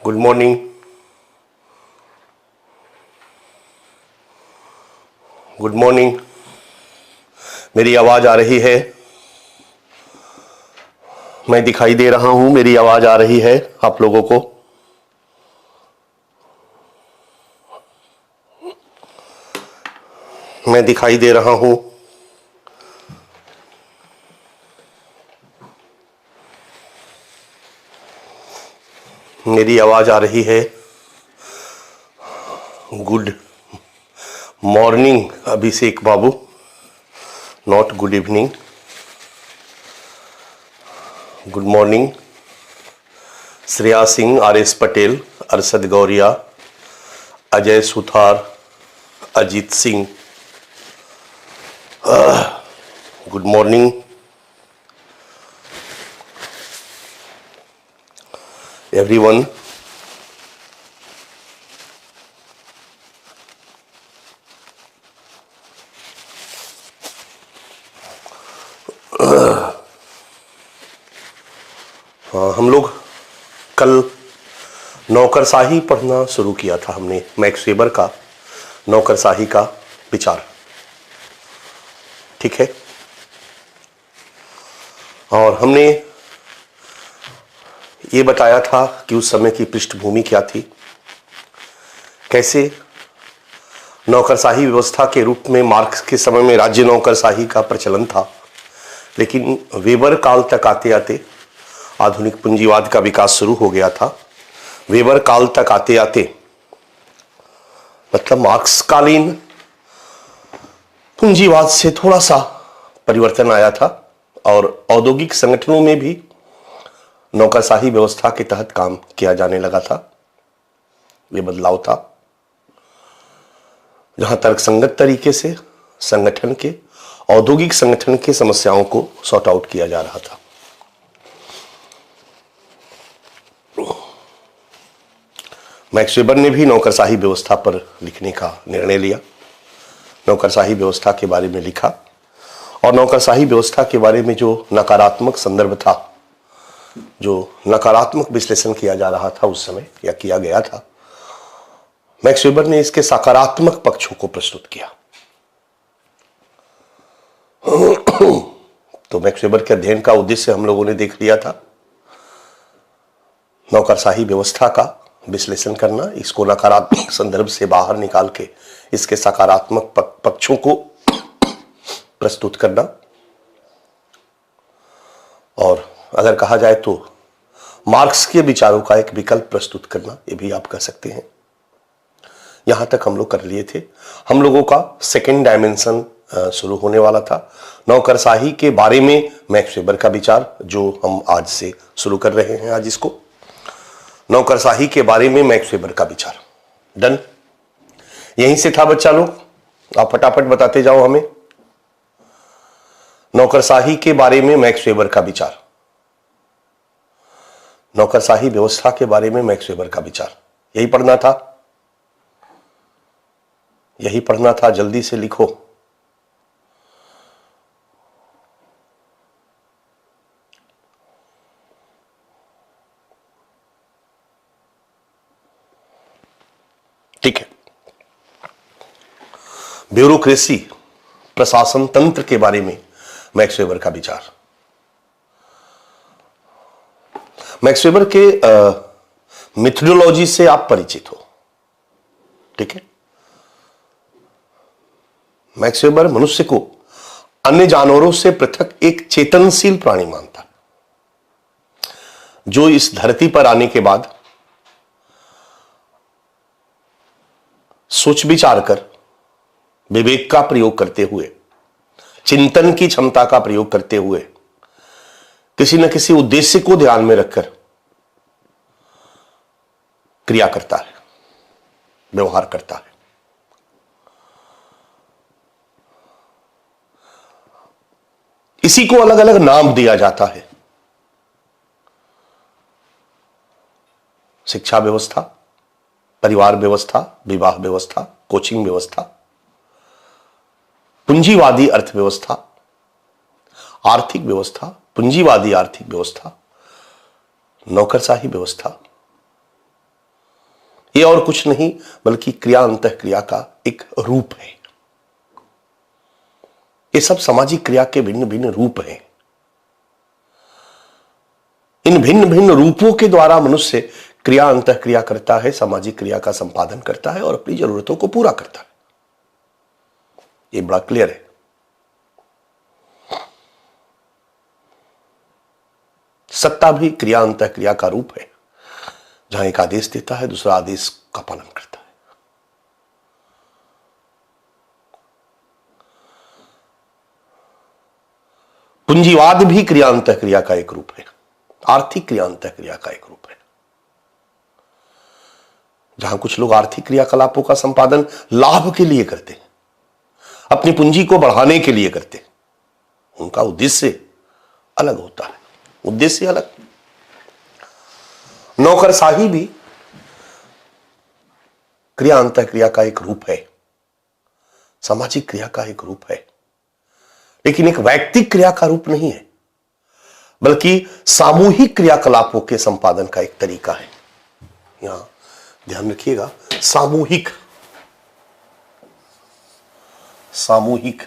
Good morning. Good morning. मेरी आवाज आ रही है? मैं दिखाई दे रहा हूं, मेरी आवाज आ रही है आप लोगों को? मैं दिखाई दे रहा हूं? मेरी आवाज आ रही है? Good morning Abhishek Babu, not good evening. Good morning Shreya Singh, R S Patel, Arshad Gauriya, Ajay Suthar, Ajit Singh. Good morning everyone. हम लोग कल नौकरशाही पढ़ना शुरू किया था हमने, मैक्स वेबर का नौकरशाही का विचार, ठीक है। और हमने ये बताया था कि उस समय की पृष्ठभूमि क्या थी, कैसे नौकरशाही व्यवस्था के रूप में मार्क्स के समय में राज्य नौकरशाही का प्रचलन था, लेकिन वेबर काल तक आते आते आधुनिक पूंजीवाद का विकास शुरू हो गया था। वेबर काल तक आते आते मतलब मार्क्स कालीन पूंजीवाद से थोड़ा सा परिवर्तन आया था और औद्योगिक संगठनों में भी नौकरशाही व्यवस्था के तहत काम किया जाने लगा था। यह बदलाव था जहां तर्कसंगत तरीके से संगठन के, औद्योगिक संगठन के समस्याओं को सॉर्ट आउट किया जा रहा था। मैक्स वेबर ने भी नौकरशाही व्यवस्था पर लिखने का निर्णय लिया, नौकरशाही व्यवस्था के बारे में लिखा और नौकरशाही व्यवस्था के बारे में जो नकारात्मक संदर्भ था, जो नकारात्मक विश्लेषण किया जा रहा था उस समय या किया गया था, मैक्स वेबर ने इसके सकारात्मक पक्षों को प्रस्तुत किया। तो मैक्स वेबर के अध्ययन का उद्देश्य हम लोगों ने देख लिया था, नौकरशाही व्यवस्था का विश्लेषण करना, इसको नकारात्मक संदर्भ से बाहर निकाल के इसके सकारात्मक पक्षों को प्रस्तुत करना, और अगर कहा जाए तो मार्क्स के विचारों का एक विकल्प प्रस्तुत करना, ये भी आप कर सकते हैं। यहां तक हम लोग कर लिए थे। हम लोगों का सेकेंड डायमेंशन शुरू होने वाला था, नौकरशाही के बारे में मैक्स वेबर का विचार, जो हम आज से शुरू कर रहे हैं। आज इसको नौकरशाही के बारे में मैक्स वेबर का विचार, डन। यहीं से था बच्चा लोग, आप फटाफट बताते जाओ हमें। नौकरशाही के बारे में मैक्स वेबर का विचार, नौकरशाही व्यवस्था के बारे में मैक्स वेबर का विचार, यही पढ़ना था, यही पढ़ना था। जल्दी से लिखो। ठीक है। ब्यूरोक्रेसी, प्रशासन तंत्र के बारे में मैक्स वेबर का विचार। मैक्स वेबर के मिथोडोलॉजी से आप परिचित हो, ठीक है। मैक्स वेबर मनुष्य को अन्य जानवरों से पृथक एक चेतनशील प्राणी मानता, जो इस धरती पर आने के बाद सोच विचार कर, विवेक का प्रयोग करते हुए, चिंतन की क्षमता का प्रयोग करते हुए, किसी न किसी उद्देश्य को ध्यान में रखकर क्रिया करता है, व्यवहार करता है। इसी को अलग अलग नाम दिया जाता है। शिक्षा व्यवस्था, परिवार व्यवस्था, विवाह व्यवस्था, कोचिंग व्यवस्था, पूंजीवादी अर्थव्यवस्था, आर्थिक व्यवस्था, पूंजीवादी आर्थिक व्यवस्था, नौकरशाही व्यवस्था, ये और कुछ नहीं बल्कि क्रिया अंतःक्रिया का एक रूप है। ये सब सामाजिक क्रिया के भिन्न भिन्न रूप हैं। इन भिन्न भिन्न रूपों के द्वारा मनुष्य क्रिया अंतःक्रिया करता है, सामाजिक क्रिया का संपादन करता है और अपनी जरूरतों को पूरा करता है। ये बड़ा क्लियर है। सत्ता भी क्रिया अंतःक्रिया का रूप है, जहां एक आदेश देता है, दूसरा आदेश का पालन करता है। पूंजीवाद भी क्रिया अंतःक्रिया का एक रूप है, आर्थिक क्रिया अंतःक्रिया का एक रूप है, जहां कुछ लोग आर्थिक क्रियाकलापों का संपादन लाभ के लिए करते हैं, अपनी पूंजी को बढ़ाने के लिए करते हैं। उनका उद्देश्य अलग होता है, उद्देश्य अलग। नौकरशाही भी क्रिया अंतःक्रिया का एक रूप है, सामाजिक क्रिया का एक रूप है, लेकिन एक वैयक्तिक क्रिया का रूप नहीं है, बल्कि सामूहिक क्रियाकलापों के संपादन का एक तरीका है। यहां ध्यान रखिएगा, सामूहिक, सामूहिक।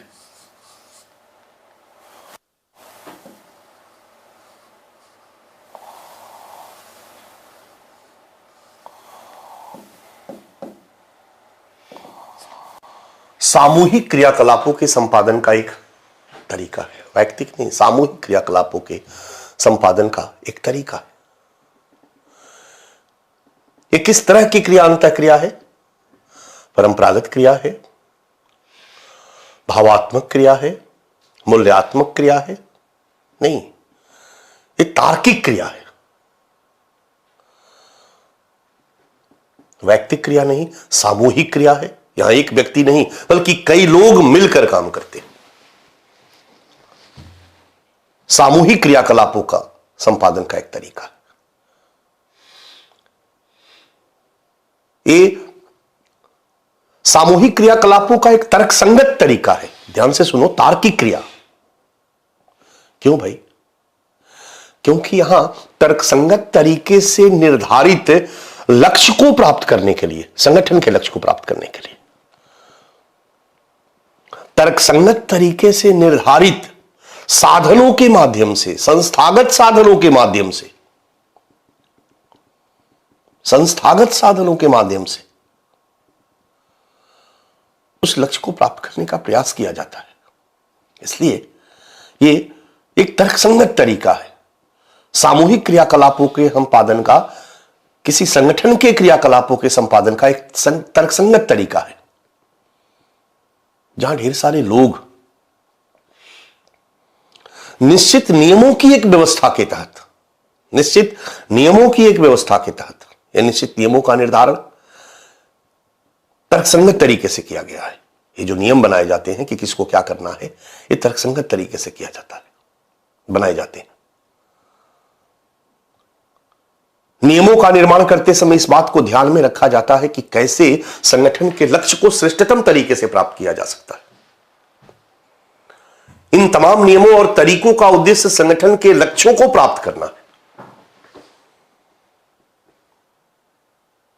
सामूहिक क्रियाकलापों के संपादन का एक तरीका है, वैयक्तिक नहीं, सामूहिक क्रियाकलापों के संपादन का एक तरीका है। ये किस तरह की क्रिया अंतःक्रिया है? परंपरागत क्रिया है, भावात्मक क्रिया है, मूल्यात्मक क्रिया है? नहीं, ये तार्किक क्रिया है। वैयक्तिक क्रिया नहीं, सामूहिक क्रिया है। यहां एक व्यक्ति नहीं बल्कि कई लोग मिलकर काम करते हैं। सामूहिक क्रियाकलापों का संपादन का एक तरीका है। ये सामूहिक क्रियाकलापों का एक तर्कसंगत तरीका है। ध्यान से सुनो, तार्किक क्रिया। क्यों भाई? क्योंकि यहां तर्कसंगत तरीके से निर्धारित लक्ष्य को प्राप्त करने के लिए, संगठन के लक्ष्य को प्राप्त करने के लिए तर्कसंगत तरीके से निर्धारित साधनों के माध्यम से, संस्थागत साधनों के माध्यम से, संस्थागत साधनों के माध्यम से उस लक्ष्य को प्राप्त करने का प्रयास किया जाता है। इसलिए ये एक तर्कसंगत तरीका है। सामूहिक क्रियाकलापों के संपादन का, किसी संगठन के क्रियाकलापों के संपादन का एक तर्कसंगत तरीका है, जहां ढेर सारे लोग निश्चित नियमों की एक व्यवस्था के तहत, निश्चित नियमों की एक व्यवस्था के तहत, या निश्चित नियमों का निर्धारण तर्कसंगत तरीके से किया गया है। ये जो नियम बनाए जाते हैं कि किसको क्या करना है, ये तर्कसंगत तरीके से किया जाता है, बनाए जाते हैं। नियमों का निर्माण करते समय इस बात को ध्यान में रखा जाता है कि कैसे संगठन के लक्ष्य को श्रेष्ठतम तरीके से प्राप्त किया जा सकता है। इन तमाम नियमों और तरीकों का उद्देश्य संगठन के लक्ष्यों को प्राप्त करना है।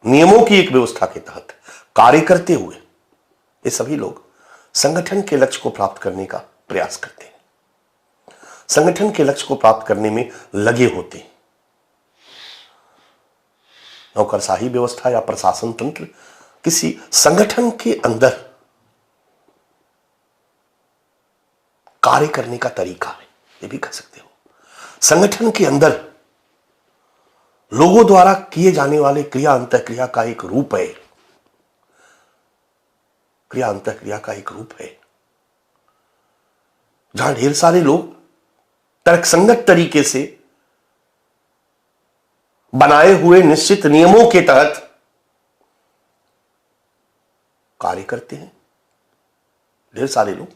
नियमों की एक व्यवस्था के तहत कार्य करते हुए ये सभी लोग संगठन के लक्ष्य को प्राप्त करने का प्रयास करते हैं, संगठन के लक्ष्य को प्राप्त करने में लगे होते हैं। नौकरशाही व्यवस्था या प्रशासन तंत्र किसी संगठन के अंदर कार्य करने का तरीका है, ये भी कह सकते हो। संगठन के अंदर लोगों द्वारा किए जाने वाले क्रिया अंतःक्रिया का एक रूप है, क्रिया अंतःक्रिया का एक रूप है, जहां ढेर सारे लोग तर्कसंगत तरीके से बनाए हुए निश्चित नियमों के तहत कार्य करते हैं, ढेर सारे लोग,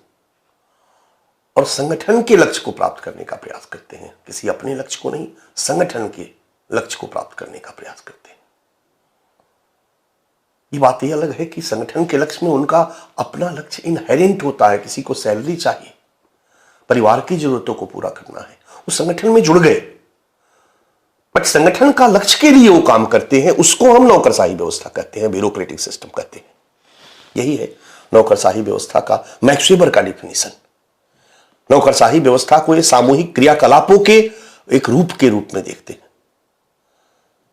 और संगठन के लक्ष्य को प्राप्त करने का प्रयास करते हैं। किसी अपने लक्ष्य को नहीं, संगठन के लक्ष्य को प्राप्त करने का प्रयास करते हैं। ये बात ये अलग है कि संगठन के लक्ष्य में उनका अपना लक्ष्य इनहेरेंट होता है। किसी को सैलरी चाहिए, परिवार की जरूरतों को पूरा करना है, उस संगठन में जुड़ गए, बट संगठन का लक्ष्य के लिए वो काम करते हैं, उसको हम नौकरशाही व्यवस्था कहते हैं, ब्यूरोक्रेटिक सिस्टम कहते हैं। यही है नौकरशाही व्यवस्था का मैक्स वेबर का डिफिनीशन। नौकरशाही व्यवस्था को ये सामूहिक क्रियाकलापों के एक रूप के रूप में देखते हैं,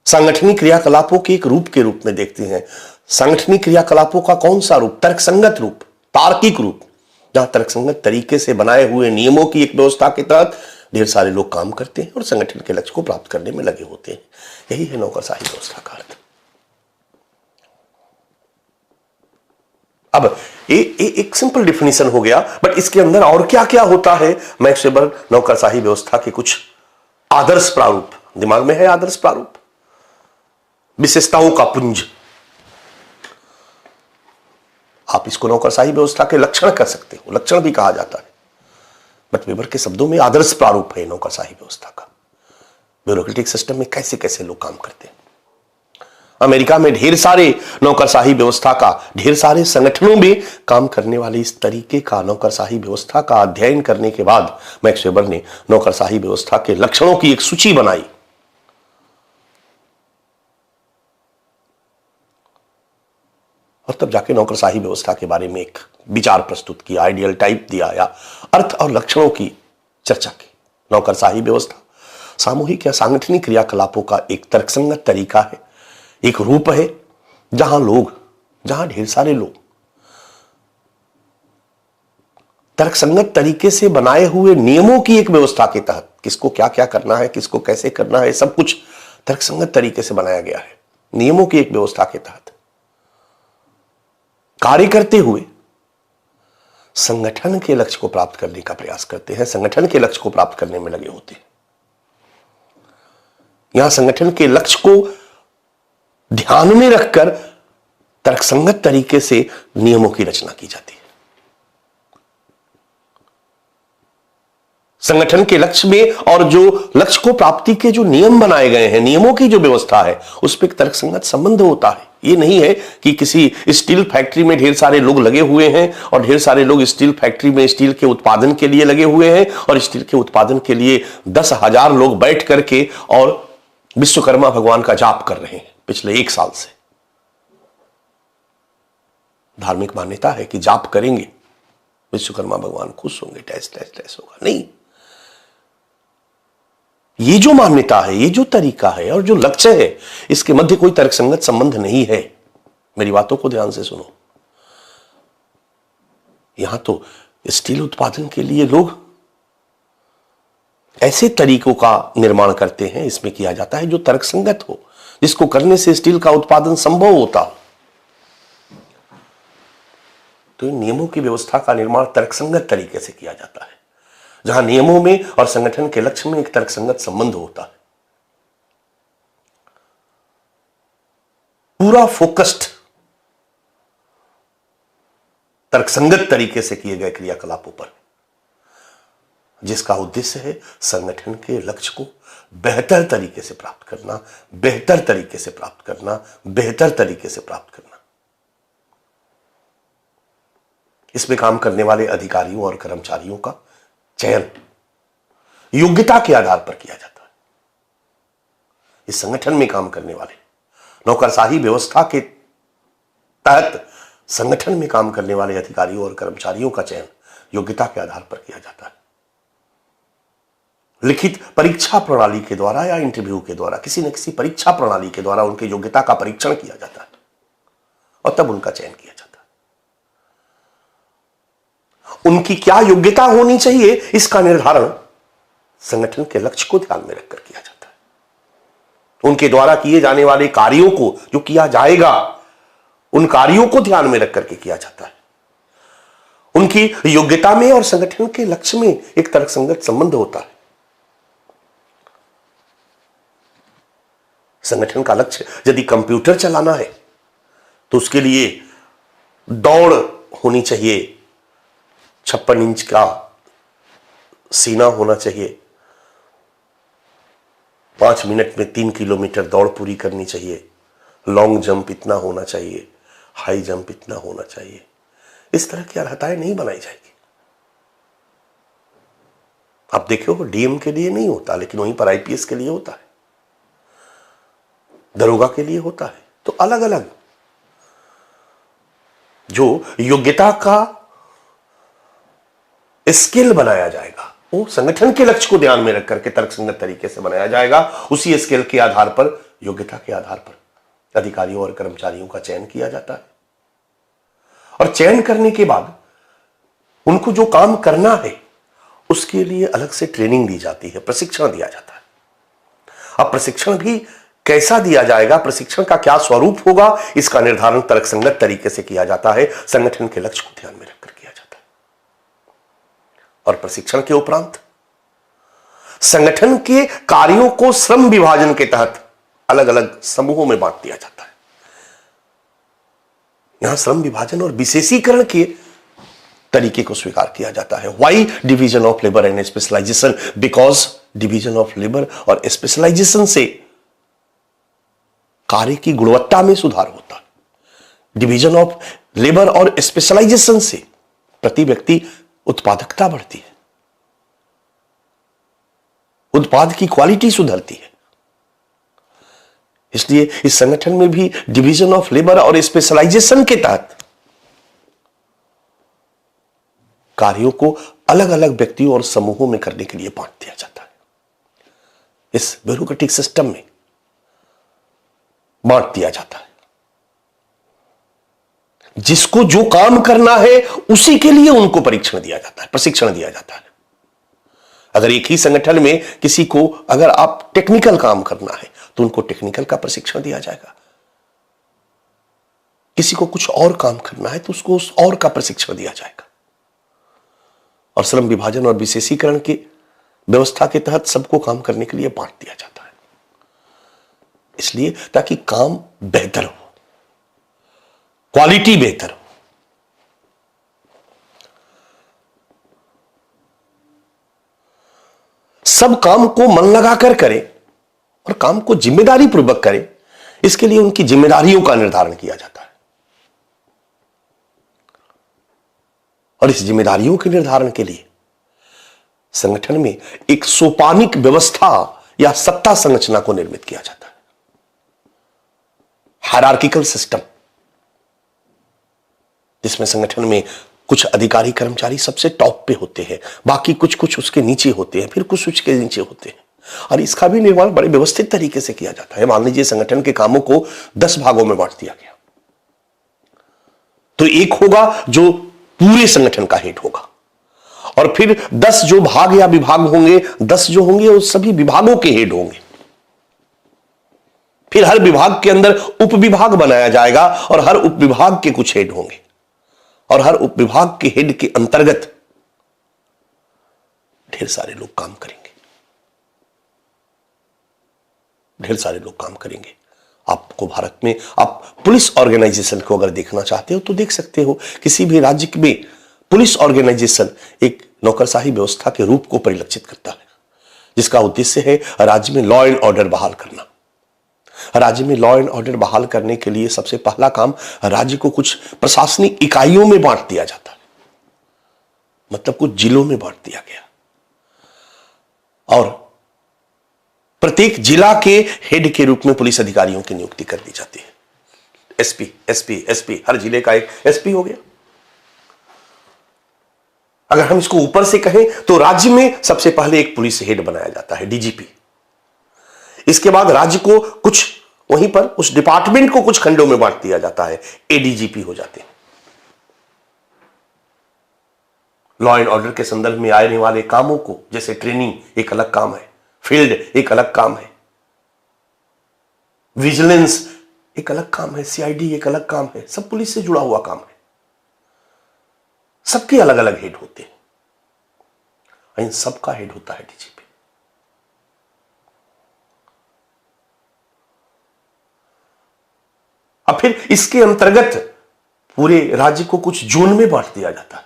सांगठनिक क्रियाकलापों के एक रूप के रूप में देखते हैं। सांगठनिक क्रियाकलापों का कौन सा रूप? तर्कसंगत रूप, तार्किक रूप, जहां तर्कसंगत तरीके से बनाए हुए नियमों की एक व्यवस्था के तहत ढेर सारे लोग काम करते हैं और संगठन के लक्ष्य को प्राप्त करने में लगे होते हैं। यही है नौकरशाही व्यवस्था का अर्थ। अब एक सिंपल डिफिनीशन हो गया, बट इसके अंदर और क्या क्या होता है? मैक्स वेबर नौकरशाही व्यवस्था के कुछ आदर्श प्रारूप दिमाग में है। आदर्श प्रारूप विशेषताओं का पुंज, आप इसको नौकरशाही व्यवस्था के लक्षण कर सकते हो, लक्षण भी कहा जाता है, बट वेबर के शब्दों में आदर्श प्रारूप है नौकरशाही व्यवस्था का। ब्यूरोक्रेटिक सिस्टम में कैसे कैसे लोग काम करते हैं। अमेरिका में ढेर सारे नौकरशाही व्यवस्था का, ढेर सारे संगठनों में काम करने वाले इस तरीके का नौकरशाही व्यवस्था का अध्ययन करने के बाद मैक्स वेबर ने नौकरशाही व्यवस्था के लक्षणों की एक सूची बनाई। और तब जाके नौकरशाही व्यवस्था के बारे में एक विचार प्रस्तुत किया, आइडियल टाइप दिया या अर्थ और लक्षणों की चर्चा की। नौकरशाही व्यवस्था सामूहिक या सांगठनिक क्रियाकलापों का एक तर्कसंगत तरीका है, एक रूप है, जहां ढेर सारे लोग तर्कसंगत तरीके से बनाए हुए नियमों की एक व्यवस्था के तहत, किसको क्या क्या करना है, किसको कैसे करना है, सब कुछ तर्कसंगत तरीके से बनाया गया है। नियमों की एक व्यवस्था के तहत कार्य करते हुए संगठन के लक्ष्य को प्राप्त करने का प्रयास करते हैं, संगठन के लक्ष्य को प्राप्त करने में लगे होते हैं। यहां संगठन के लक्ष्य को ध्यान में रखकर तर्कसंगत तरीके से नियमों की रचना की जाती है। संगठन के लक्ष्य में और जो लक्ष्य को प्राप्ति के जो नियम बनाए गए हैं, नियमों की जो व्यवस्था है, उस पर एक तर्कसंगत संबंध होता है। ये नहीं है कि किसी स्टील फैक्ट्री में ढेर सारे लोग लगे हुए हैं और ढेर सारे लोग स्टील फैक्ट्री में स्टील के उत्पादन के लिए लगे हुए हैं और स्टील के उत्पादन के लिए 10,000 लोग बैठ करके और विश्वकर्मा भगवान का जाप कर रहे हैं पिछले 1 साल से। धार्मिक मान्यता है कि जाप करेंगे विश्वकर्मा भगवान खुश होंगे, टैस होगा। नहीं, ये जो मान्यता है, ये जो तरीका है और जो लक्ष्य है, इसके मध्य कोई तर्कसंगत संबंध नहीं है। मेरी बातों को ध्यान से सुनो। यहां तो स्टील उत्पादन के लिए लोग ऐसे तरीकों का निर्माण करते हैं, इसमें किया जाता है जो तर्कसंगत हो, जिसको करने से स्टील का उत्पादन संभव होता हो। तो इन नियमों की व्यवस्था का निर्माण तर्कसंगत तरीके से किया जाता है, जहां नियमों में और संगठन के लक्ष्य में एक तर्कसंगत संबंध होता है। पूरा फोकस्ड तर्कसंगत तरीके से किए गए क्रियाकलापों पर, जिसका उद्देश्य है संगठन के लक्ष्य को बेहतर तरीके से प्राप्त करना, बेहतर तरीके से प्राप्त करना, बेहतर तरीके से प्राप्त करना। इसमें काम करने वाले अधिकारियों और कर्मचारियों का चयन योग्यता के आधार पर किया जाता है। इस संगठन में काम करने वाले, नौकरशाही व्यवस्था के तहत संगठन में काम करने वाले अधिकारियों और कर्मचारियों का चयन योग्यता के आधार पर किया जाता है। लिखित परीक्षा प्रणाली के द्वारा या इंटरव्यू के द्वारा, किसी न किसी परीक्षा प्रणाली के द्वारा उनकी योग्यता का परीक्षण किया जाता है और तब उनका चयन किया जाता है। उनकी क्या योग्यता होनी चाहिए, इसका निर्धारण संगठन के लक्ष्य को ध्यान में रखकर किया जाता है। उनके द्वारा किए जाने वाले कार्यों को, जो किया जाएगा, उन कार्यों को ध्यान में रखकर के किया जाता है। उनकी योग्यता में और संगठन के लक्ष्य में एक तर्कसंगत संबंध होता है। संगठन का लक्ष्य यदि कंप्यूटर चलाना है तो उसके लिए दौड़ होनी चाहिए, 56 इंच का सीना होना चाहिए, 5 मिनट में 3 किलोमीटर दौड़ पूरी करनी चाहिए, लॉन्ग जंप इतना होना चाहिए, हाई जंप इतना होना चाहिए। इस तरह की अर्हताएं नहीं बनाई जाएगी। आप देखो डीएम के लिए नहीं होता, लेकिन वहीं पर आईपीएस के लिए होता है। दरोगा के लिए होता है। तो अलग अलग जो योग्यता का स्केल बनाया जाएगा वो संगठन के लक्ष्य को ध्यान में रख करके तर्कसंगत तरीके से बनाया जाएगा। उसी स्केल के आधार पर, योग्यता के आधार पर अधिकारियों और कर्मचारियों का चयन किया जाता है और चयन करने के बाद उनको जो काम करना है उसके लिए अलग से ट्रेनिंग दी जाती है, प्रशिक्षण दिया जाता है। अब प्रशिक्षण भी कैसा दिया जाएगा, प्रशिक्षण का क्या स्वरूप होगा, इसका निर्धारण तर्कसंगत तरीके से किया जाता है, संगठन के लक्ष्य को ध्यान में रखकर किया जाता है। और प्रशिक्षण के उपरांत संगठन के कार्यों को श्रम विभाजन के तहत अलग अलग समूहों में बांट दिया जाता है। यहां श्रम विभाजन और विशेषीकरण के तरीके को स्वीकार किया जाता है। Why division of labour and specialisation? Because division of labour और स्पेशलाइजेशन से कार्य की गुणवत्ता में सुधार होता है। डिवीजन ऑफ लेबर और स्पेशलाइजेशन से प्रति व्यक्ति उत्पादकता बढ़ती है, उत्पाद की क्वालिटी सुधरती है। इसलिए इस संगठन में भी डिवीजन ऑफ लेबर और स्पेशलाइजेशन के तहत कार्यों को अलग अलग व्यक्तियों और समूहों में करने के लिए बांट दिया जाता है। इस ब्यूरोक्रेटिक सिस्टम में बांट दिया जाता है। जिसको जो काम करना है उसी के लिए उनको परीक्षण दिया जाता है, प्रशिक्षण दिया जाता है। अगर एक ही संगठन में किसी को, अगर आप टेक्निकल काम करना है तो उनको टेक्निकल का प्रशिक्षण दिया जाएगा, किसी को कुछ और काम करना है तो उसको उस और का प्रशिक्षण दिया जाएगा। और श्रम विभाजन और विशेषीकरण की व्यवस्था के तहत सबको काम करने के लिए बांट दिया जाता है, इसलिए ताकि काम बेहतर हो, क्वालिटी बेहतर हो। सब काम को मन लगाकर करें और काम को जिम्मेदारी पूर्वक करें, इसके लिए उनकी जिम्मेदारियों का निर्धारण किया जाता है। और इस जिम्मेदारियों के निर्धारण के लिए संगठन में एक सोपानिक व्यवस्था या सत्ता संरचना को निर्मित किया जाता है, हायरार्किकल सिस्टम, जिसमें संगठन में कुछ अधिकारी कर्मचारी सबसे टॉप पे होते हैं, बाकी कुछ कुछ उसके नीचे होते हैं, फिर कुछ उसके नीचे होते हैं। और इसका भी निर्माण बड़े व्यवस्थित तरीके से किया जाता है। मान लीजिए संगठन के कामों को 10 भागों में बांट दिया गया, तो एक होगा जो पूरे संगठन का हेड होगा, और फिर 10 जो भाग या विभाग होंगे, 10 जो होंगे वो सभी विभागों के हेड होंगे। फिर हर विभाग के अंदर उप विभाग बनाया जाएगा और हर उप विभाग के कुछ हेड होंगे, और हर उप विभाग के हेड के अंतर्गत ढेर सारे लोग काम करेंगे, ढेर सारे लोग काम करेंगे। आपको भारत में, आप पुलिस ऑर्गेनाइजेशन को अगर देखना चाहते हो तो देख सकते हो, किसी भी राज्य में पुलिस ऑर्गेनाइजेशन एक नौकरशाही व्यवस्था के रूप को परिलक्षित करता है, जिसका उद्देश्य है राज्य में लॉ एंड ऑर्डर बहाल करना। राज्य में लॉ एंड ऑर्डर बहाल करने के लिए सबसे पहला काम, राज्य को कुछ प्रशासनिक इकाइयों में बांट दिया जाता है, मतलब कुछ जिलों में बांट दिया गया, और प्रत्येक जिला के हेड के रूप में पुलिस अधिकारियों की नियुक्ति कर दी जाती है। एसपी, एसपी, एसपी, हर जिले का एक एसपी हो गया। अगर हम इसको ऊपर से कहें तो राज्य में सबसे पहले एक पुलिस हेड बनाया जाता है, डीजीपी। इसके बाद राज्य को कुछ, वहीं पर उस डिपार्टमेंट को कुछ खंडों में बांट दिया जाता है, एडीजीपी हो जाते हैं। लॉ एंड ऑर्डर के संदर्भ में आने वाले कामों को, जैसे ट्रेनिंग एक अलग काम है, फील्ड एक अलग काम है, विजिलेंस एक अलग काम है, सीआईडी एक अलग काम है, सब पुलिस से जुड़ा हुआ काम है। सबके अलग अलग हेड होते हैं, इन सबका हेड होता है डीजीपी। अब फिर इसके अंतर्गत पूरे राज्य को कुछ जोन में बांट दिया जाता है,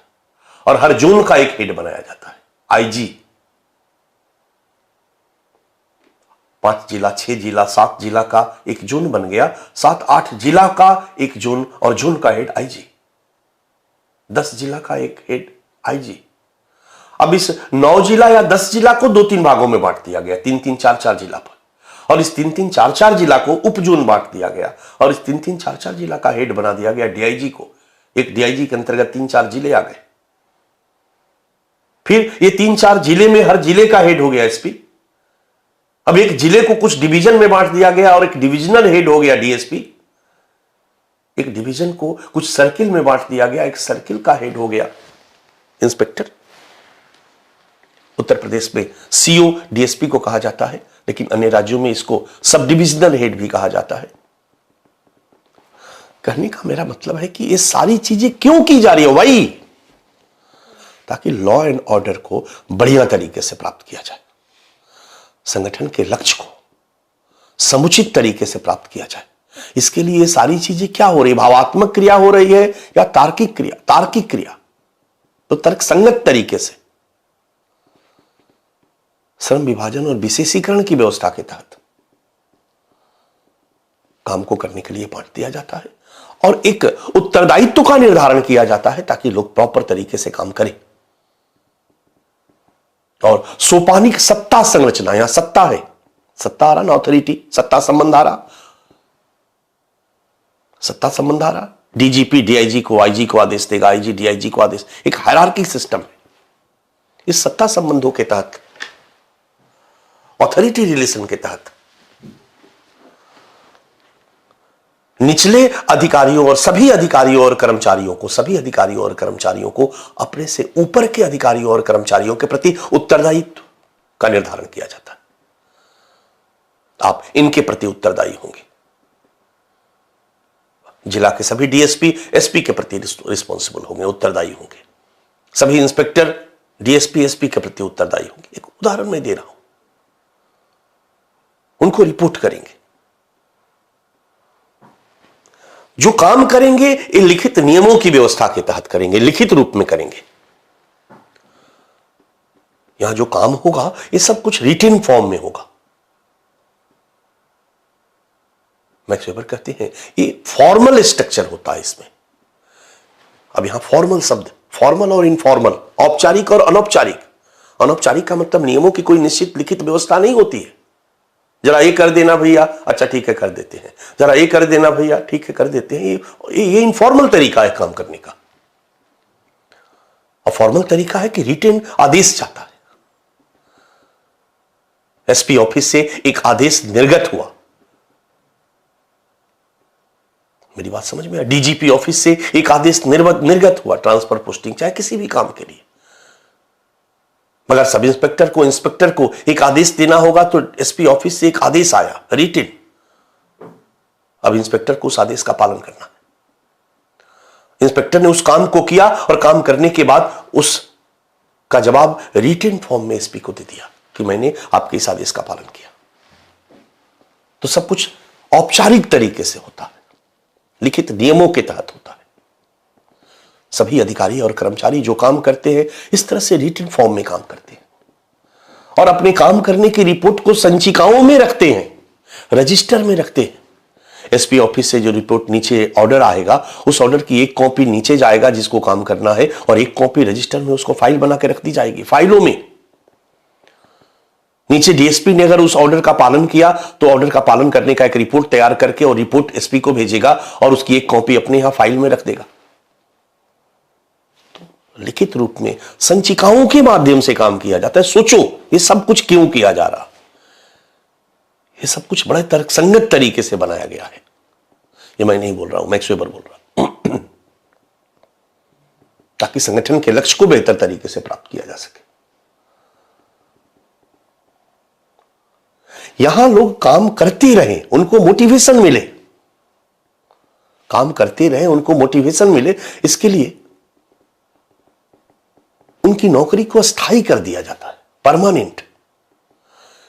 और हर जोन का एक हेड बनाया जाता है, आईजी। 5 जिला, 6 जिला, 7 जिला का एक जोन बन गया, 7-8 जिला का एक जोन, और जोन का हेड आईजी। 10 जिला का एक हेड आईजी। अब इस 9 जिला या 10 जिला को 2-3 भागों में बांट दिया गया, 3-3, 4-4 जिला पर, और इस 3-3, 4-4 जिला को उप जोन बांट दिया गया और इस 3-3, 4-4 जिला का हेड बना दिया गया डीआईजी को। एक डीआईजी के अंतर्गत 3-4 जिले आ गए। फिर ये 3-4 जिले में हर जिले का हेड हो गया एसपी। अब एक जिले को कुछ डिवीजन में बांट दिया गया और एक डिविजनल हेड हो गया डीएसपी। एक डिवीजन को कुछ सर्किल में बांट दिया गया, एक सर्किल का हेड हो गया इंस्पेक्टर। उत्तर प्रदेश में सीओ डीएसपी को कहा जाता है, लेकिन अन्य राज्यों में इसको सब डिविजनल हेड भी कहा जाता है। कहने का मेरा मतलब है कि ये सारी चीजें क्यों की जा रही है? वही ताकि लॉ एंड ऑर्डर को बढ़िया तरीके से प्राप्त किया जाए, संगठन के लक्ष्य को समुचित तरीके से प्राप्त किया जाए। इसके लिए ये सारी चीजें क्या हो रही है? भावात्मक क्रिया हो रही है या तार्किक क्रिया? तार्किक क्रिया, तो तर्कसंगत तरीके से श्रम विभाजन और विशेषीकरण की व्यवस्था के तहत काम को करने के लिए बांट दिया जाता है और एक उत्तरदायित्व का निर्धारण किया जाता है ताकि लोग प्रॉपर तरीके से काम करें। और सोपानिक सत्ता संरचना, यहां सत्ता है, सत्ता आ रहा ना, ऑथोरिटी, सत्ता संबंध आ रहा, सत्ता संबंध आ रहा। डीजीपी डीआईजी को, आईजी को आदेश देगा, आईजी डीआईजी को आदेश, एक हायरार्की सिस्टम है। इस सत्ता संबंधों के तहत, ऑथोरिटी रिलेशन के तहत निचले अधिकारियों और सभी अधिकारियों और कर्मचारियों को अपने से ऊपर के अधिकारियों और कर्मचारियों के प्रति उत्तरदायित्व का निर्धारण किया जाता है। आप इनके प्रति उत्तरदायी होंगे। जिला के सभी डीएसपी एसपी के प्रति रिस्पॉन्सिबल होंगे, उत्तरदायी होंगे। सभी इंस्पेक्टर डीएसपी एसपी के प्रति उत्तरदायी होंगे। एक उदाहरण मैं दे रहा हूं, उनको रिपोर्ट करेंगे। जो काम करेंगे ये लिखित नियमों की व्यवस्था के तहत करेंगे, लिखित रूप में करेंगे। यहां जो काम होगा ये सब कुछ रिटन फॉर्म में होगा। मैक्स वेबर कहते हैं ये फॉर्मल स्ट्रक्चर होता है इसमें। अब यहां फॉर्मल शब्द, फॉर्मल और इनफॉर्मल, औपचारिक और अनौपचारिक। अनौपचारिक का मतलब नियमों की कोई निश्चित लिखित व्यवस्था नहीं होती है। जरा ये कर देना भैया, अच्छा ठीक है कर देते हैं, जरा ये कर देना भैया, ठीक है कर देते हैं। ये इनफॉर्मल तरीका है काम करने का। और फॉर्मल तरीका है कि रिटन आदेश जाता है। एसपी ऑफिस से एक आदेश निर्गत हुआ, मेरी बात समझ में आया? डीजीपी ऑफिस से एक आदेश निर्गत हुआ, ट्रांसफर पोस्टिंग चाहे किसी भी काम के लिए। मगर सब इंस्पेक्टर को, इंस्पेक्टर को एक आदेश देना होगा तो एसपी ऑफिस से एक आदेश आया रिटन। अब इंस्पेक्टर को उस आदेश का पालन करना है। इंस्पेक्टर ने उस काम को किया और काम करने के बाद उसका जवाब रिटन फॉर्म में एसपी को दे दिया कि मैंने आपके इस आदेश का पालन किया। तो सब कुछ औपचारिक तरीके से होता है, लिखित नियमों के तहत होता है। सभी अधिकारी और कर्मचारी जो काम करते हैं इस तरह से रिटन फॉर्म में काम करते हैं और अपने काम करने की रिपोर्ट को संचिकाओं में रखते हैं, रजिस्टर में रखते हैं। एसपी ऑफिस से जो रिपोर्ट नीचे ऑर्डर आएगा, उस ऑर्डर की एक कॉपी नीचे जाएगा जिसको काम करना है और एक कॉपी रजिस्टर में उसको फाइल बना के रख दी जाएगी। फाइलों में नीचे डीएसपी ने अगर उस ऑर्डर का पालन किया तो ऑर्डर का पालन करने का एक रिपोर्ट तैयार करके और रिपोर्ट एसपी को भेजेगा और उसकी एक कॉपी अपने यहां फाइल में रख देगा। तो लिखित रूप में संचिकाओं के माध्यम से काम किया जाता है। सोचो ये सब कुछ क्यों किया जा रहा? ये सब कुछ बड़े तर्कसंगत तरीके से बनाया गया है। ये मैं नहीं बोल रहा हूं, मैक्स वेबर बोल रहा हूं ताकि संगठन के लक्ष्य को बेहतर तरीके से प्राप्त किया जा सके। यहां लोग काम करते रहे, उनको मोटिवेशन मिले, काम करते रहे, उनको मोटिवेशन मिले, इसके लिए उनकी नौकरी को स्थायी कर दिया जाता है, परमानेंट।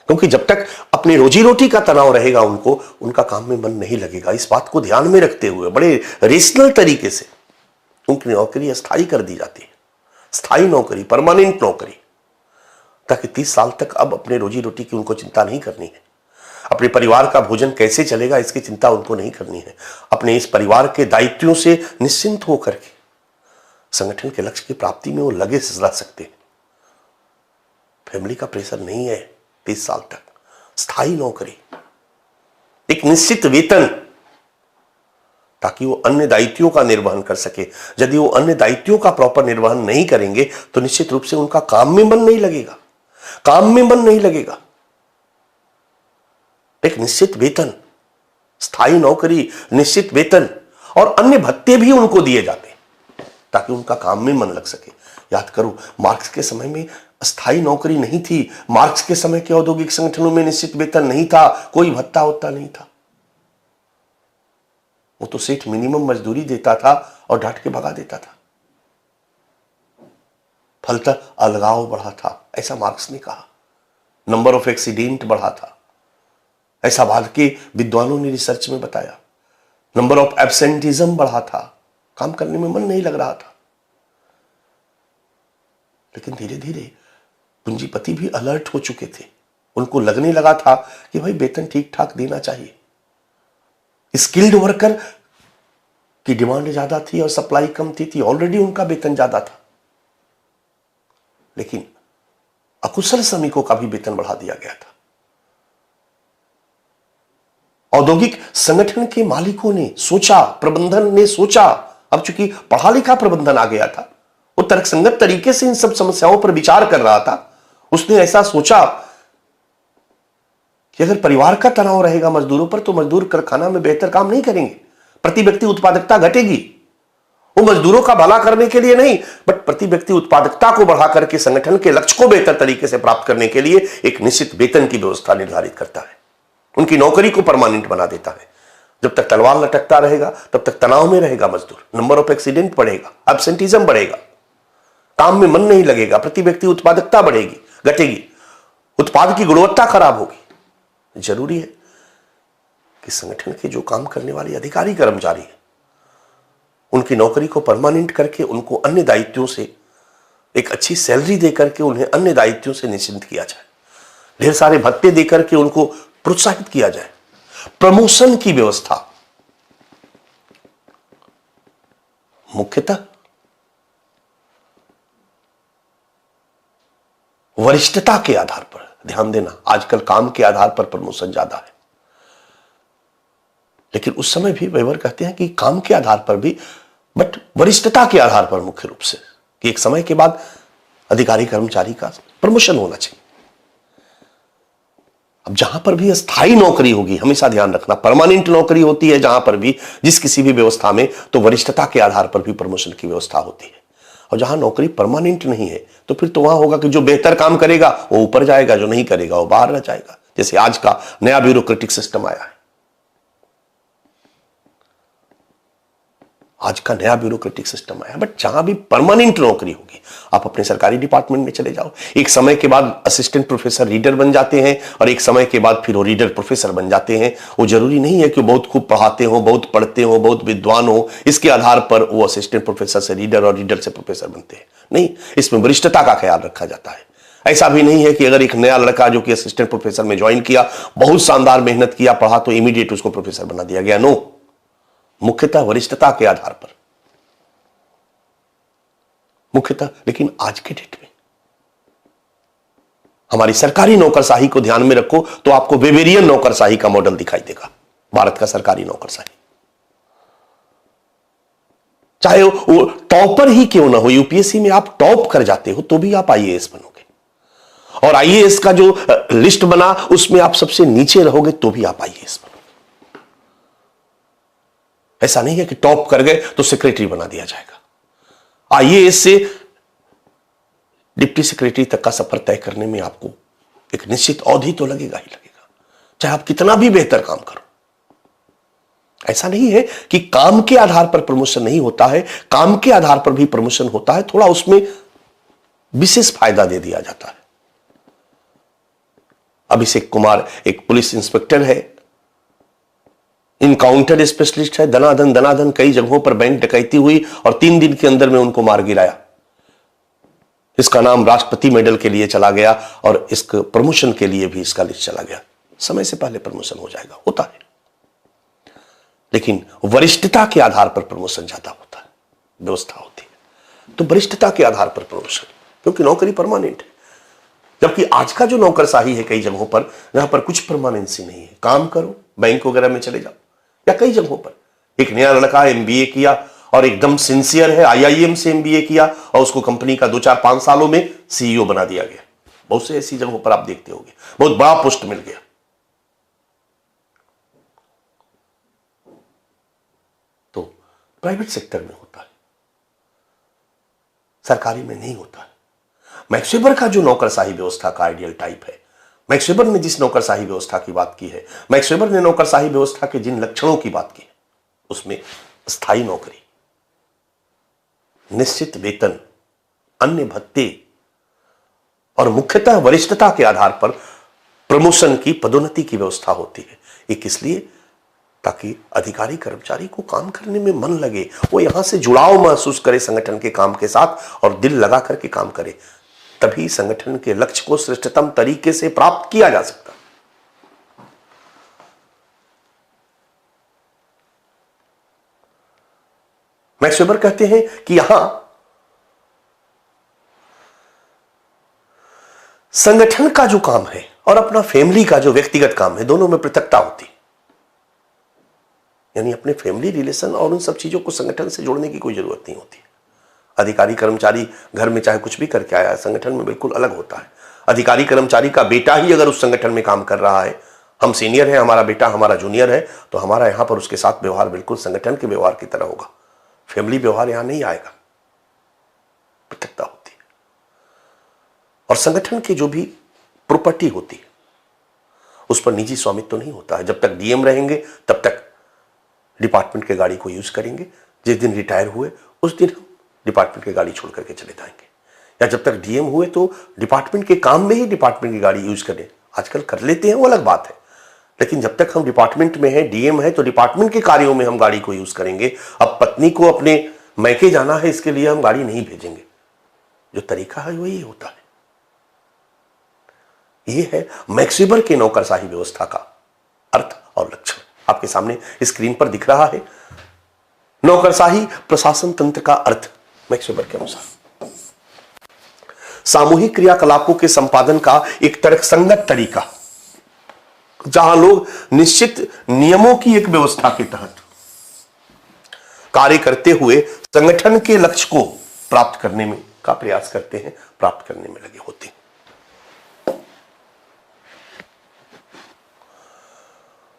क्योंकि जब तक अपनी रोजी रोटी का तनाव रहेगा उनको, उनका काम में मन नहीं लगेगा। इस बात को ध्यान में रखते हुए बड़े रेशनल तरीके से उनकी नौकरी स्थायी कर दी जाती है। स्थायी नौकरी, परमानेंट नौकरी, ताकि 30 साल तक अब अपने रोजी रोटी की उनको चिंता नहीं करनी है। अपने परिवार का भोजन कैसे चलेगा इसकी चिंता उनको नहीं करनी है। अपने इस परिवार के दायित्वों से निश्चिंत होकर के संगठन के लक्ष्य की प्राप्ति में वो लगे रह सकते हैं। फैमिली का प्रेशर नहीं है 30 साल तक। स्थायी नौकरी, एक निश्चित वेतन, ताकि वो अन्य दायित्वों का निर्वहन कर सके। यदि वो अन्य दायित्वों का प्रॉपर निर्वहन नहीं करेंगे तो निश्चित रूप से उनका काम में मन नहीं लगेगा, काम में मन नहीं लगेगा। एक निश्चित वेतन, स्थायी नौकरी, निश्चित वेतन और अन्य भत्ते भी उनको दिए जाते ताकि उनका काम में मन लग सके। याद करो, मार्क्स के समय में स्थायी नौकरी नहीं थी, मार्क्स के समय के औद्योगिक संगठनों में निश्चित वेतन नहीं था, कोई भत्ता होता नहीं था। वो तो सेठ मिनिमम मजदूरी देता था और डांट के भगा देता था। फलतः अलगाव बढ़ा था, ऐसा मार्क्स ने कहा। नंबर ऑफ एक्सीडेंट बढ़ा था, ऐसा बाद के विद्वानों ने रिसर्च में बताया। नंबर ऑफ एब्सेंटिज्म बढ़ा था, काम करने में मन नहीं लग रहा था। लेकिन धीरे धीरे पूंजीपति भी अलर्ट हो चुके थे, उनको लगने लगा था कि भाई वेतन ठीक ठाक देना चाहिए। स्किल्ड वर्कर की डिमांड ज्यादा थी और सप्लाई कम थी, ऑलरेडी उनका वेतन ज्यादा था। लेकिन अकुशल श्रमिकों का भी वेतन बढ़ा दिया गया था। औद्योगिक संगठन के मालिकों ने सोचा, प्रबंधन ने सोचा, अब चूंकि पढ़ा लिखा प्रबंधन आ गया था, वो तर्कसंगत तरीके से इन सब समस्याओं पर विचार कर रहा था। उसने ऐसा सोचा कि अगर परिवार का तनाव रहेगा मजदूरों पर तो मजदूर कारखाना में बेहतर काम नहीं करेंगे, प्रति व्यक्ति उत्पादकता घटेगी। वो मजदूरों का भला करने के लिए नहीं, बट प्रति व्यक्ति उत्पादकता को बढ़ा करके संगठन के लक्ष्य को बेहतर तरीके से प्राप्त करने के लिए एक निश्चित वेतन की व्यवस्था निर्धारित करता है, उनकी नौकरी को परमानेंट बना देता है। जब तक तलवार लटकता रहेगा तब तक तनाव में रहेगा मजदूर, नंबर ऑफ एक्सीडेंट बढ़ेगा, एब्सेंटिज्म बढ़ेगा, काम में मन नहीं लगेगा, प्रति व्यक्ति उत्पादकता बढ़ेगी, घटेगी, उत्पाद की गुणवत्ता खराब होगी। जरूरी है कि संगठन के जो काम करने वाले अधिकारी कर्मचारी हैं उनकी नौकरी को परमानेंट करके उनको अन्य दायित्वों से एक अच्छी सैलरी देकर के उन्हें अन्य दायित्वों से निश्चिंत किया जाए, ढेर सारे भत्ते देकर के उनको प्रोत्साहित किया जाए, प्रमोशन की व्यवस्था मुख्यतः वरिष्ठता के आधार पर। ध्यान देना, आजकल काम के आधार पर प्रमोशन ज्यादा है, लेकिन उस समय भी वेबर कहते हैं कि काम के आधार पर भी, बट वरिष्ठता के आधार पर मुख्य रूप से, कि एक समय के बाद अधिकारी कर्मचारी का प्रमोशन होना चाहिए। अब जहां पर भी स्थायी नौकरी होगी, हमेशा ध्यान रखना, परमानेंट नौकरी होती है जहां पर भी, जिस किसी भी व्यवस्था में, तो वरिष्ठता के आधार पर भी प्रमोशन की व्यवस्था होती है। और जहां नौकरी परमानेंट नहीं है तो फिर तो वहां होगा कि जो बेहतर काम करेगा वो ऊपर जाएगा, जो नहीं करेगा वो बाहर रह जाएगा। जैसे आज का नया ब्यूरोक्रेटिक सिस्टम आया है, आज का नया ब्यूरोक्रेटिक सिस्टम आया, बट जहां भी परमानेंट नौकरी होगी, आप अपने सरकारी डिपार्टमेंट में चले जाओ, एक समय के बाद असिस्टेंट प्रोफेसर रीडर बन जाते हैं और एक समय के बाद फिर वो रीडर प्रोफेसर बन जाते हैं। वो जरूरी नहीं है कि वो बहुत खूब पढ़ाते हो, बहुत पढ़ते हो, बहुत विद्वान हो, इसके आधार पर वो असिस्टेंट प्रोफेसर से रीडर और रीडर से प्रोफेसर बनते हैं। नहीं, इसमें वरिष्ठता का ख्याल रखा जाता है। ऐसा भी नहीं है कि अगर एक नया लड़का जो कि असिस्टेंट प्रोफेसर में ज्वाइन किया, बहुत शानदार मेहनत किया, पढ़ा, तो इमीडिएट उसको प्रोफेसर बना दिया गया। नो, मुख्यतः वरिष्ठता के आधार पर, मुख्यतः। लेकिन आज के डेट में हमारी सरकारी नौकरशाही को ध्यान में रखो तो आपको वेवेरियन नौकरशाही का मॉडल दिखाई देगा, भारत का सरकारी नौकरशाही। चाहे वो टॉपर ही क्यों ना हो, यूपीएससी में आप टॉप कर जाते हो तो भी आप आईएएस बनोगे, और आईएएस का जो लिस्ट बना उसमें आप सबसे नीचे रहोगे तो भी आप आईएएस बनोगे। ऐसा नहीं है कि टॉप कर गए तो सेक्रेटरी बना दिया जाएगा। आईएएस से डिप्टी सेक्रेटरी तक का सफर तय करने में आपको एक निश्चित अवधि तो लगेगा ही लगेगा, चाहे आप कितना भी बेहतर काम करो। ऐसा नहीं है कि काम के आधार पर प्रमोशन नहीं होता है, काम के आधार पर भी प्रमोशन होता है, थोड़ा उसमें विशेष फायदा दे दिया जाता है। अभिषेक कुमार एक पुलिस इंस्पेक्टर है, इनकाउंटर स्पेशलिस्ट है, दनादन कई जगहों पर बैंक डकैती हुई और 3 दिन के अंदर में उनको मार गिराया। इसका नाम राष्ट्रपति मेडल के लिए चला गया और इसके प्रमोशन के लिए भी इसका लिस्ट चला गया। समय से पहले प्रमोशन हो जाएगा, होता है, लेकिन वरिष्ठता के आधार पर प्रमोशन ज्यादा होता है, व्यवस्था होती है। तो वरिष्ठता के आधार पर प्रमोशन, क्योंकि नौकरी परमानेंट है। जबकि आज का जो नौकरशाही है कई जगहों पर, यहां पर कुछ परमानेंसी नहीं है, काम करो बैंक वगैरह में चले जाओ या कई जगहों पर। एक नया लड़का एमबीए किया और एकदम सिंसियर है, आईआईएम से एमबीए किया और उसको कंपनी का 2 4 5 सालों में सीईओ बना दिया गया। बहुत से ऐसी जगहों पर आप देखते होंगे, बहुत बड़ा पोस्ट मिल गया। तो प्राइवेट सेक्टर में होता है, सरकारी में नहीं होता है। मैक्स वेबर का जो नौकरशाही व्यवस्था का आइडियल टाइप है, मैक्स वेबर ने जिस नौकरशाही व्यवस्था की बात की है, मैक्स वेबर ने नौकरशाही व्यवस्था के जिन लक्षणों की बात की है, उसमें स्थायी नौकरी, निश्चित वेतन, अन्य भत्ते और मुख्यतः वरिष्ठता के आधार पर प्रमोशन की, पदोन्नति की व्यवस्था होती है। ये किस लिए? ताकि अधिकारी कर्मचारी को काम करने में मन लगे, वो यहां से जुड़ाव महसूस करे संगठन के काम के साथ और दिल लगा करके काम करे। तभी संगठन के लक्ष्य को श्रेष्ठतम तरीके से प्राप्त किया जा सकता। मैक्स वेबर कहते हैं कि यहां संगठन का जो काम है और अपना फैमिली का जो व्यक्तिगत काम है, दोनों में पृथकता होती। यानी अपने फैमिली रिलेशन और उन सब चीजों को संगठन से जोड़ने की कोई जरूरत नहीं होती। अधिकारी कर्मचारी घर में चाहे कुछ भी करके आया, संगठन में बिल्कुल अलग होता है। अधिकारी कर्मचारी का बेटा ही अगर उस संगठन में काम कर रहा है, हम सीनियर हैं, हमारा बेटा हमारा जूनियर है, तो हमारा यहां पर उसके साथ व्यवहार बिल्कुल संगठन के व्यवहार की तरह होगा। फैमिली व्यवहार यहां नहीं आएगा, पृथकता होती है। और संगठन की जो भी प्रॉपर्टी होती है उस पर निजी स्वामित्व तो नहीं होता है। जब तक डीएम रहेंगे तब तक डिपार्टमेंट के गाड़ी को यूज करेंगे, जिस दिन रिटायर हुए उस दिन हम डिपार्टमेंट की गाड़ी छोड़ करके चले जाएंगे, या जब तक डीएम हुए तो डिपार्टमेंट के काम में ही डिपार्टमेंट की गाड़ी यूज करें। आजकल कर लेते हैं, वो अलग बात है, लेकिन जब तक हम डिपार्टमेंट में है, डीएम है, तो डिपार्टमेंट के कार्यों में हम गाड़ी को यूज करेंगे। अब पत्नी को अपने मैके जाना है, इसके लिए हम गाड़ी नहीं भेजेंगे। जो तरीका है वही होता है। यह है मैक्स वेबर के नौकरशाही व्यवस्था का अर्थ और लक्षण। आपके सामने स्क्रीन पर दिख रहा है। नौकरशाही प्रशासन तंत्र का अर्थ मैक्स वेबर के अनुसार सामूहिक क्रियाकलापों के संपादन का एक तर्कसंगत तरीका, जहां लोग निश्चित नियमों की एक व्यवस्था के तहत कार्य करते हुए संगठन के लक्ष्य को प्राप्त करने में का प्रयास करते हैं, प्राप्त करने में लगे होते हैं।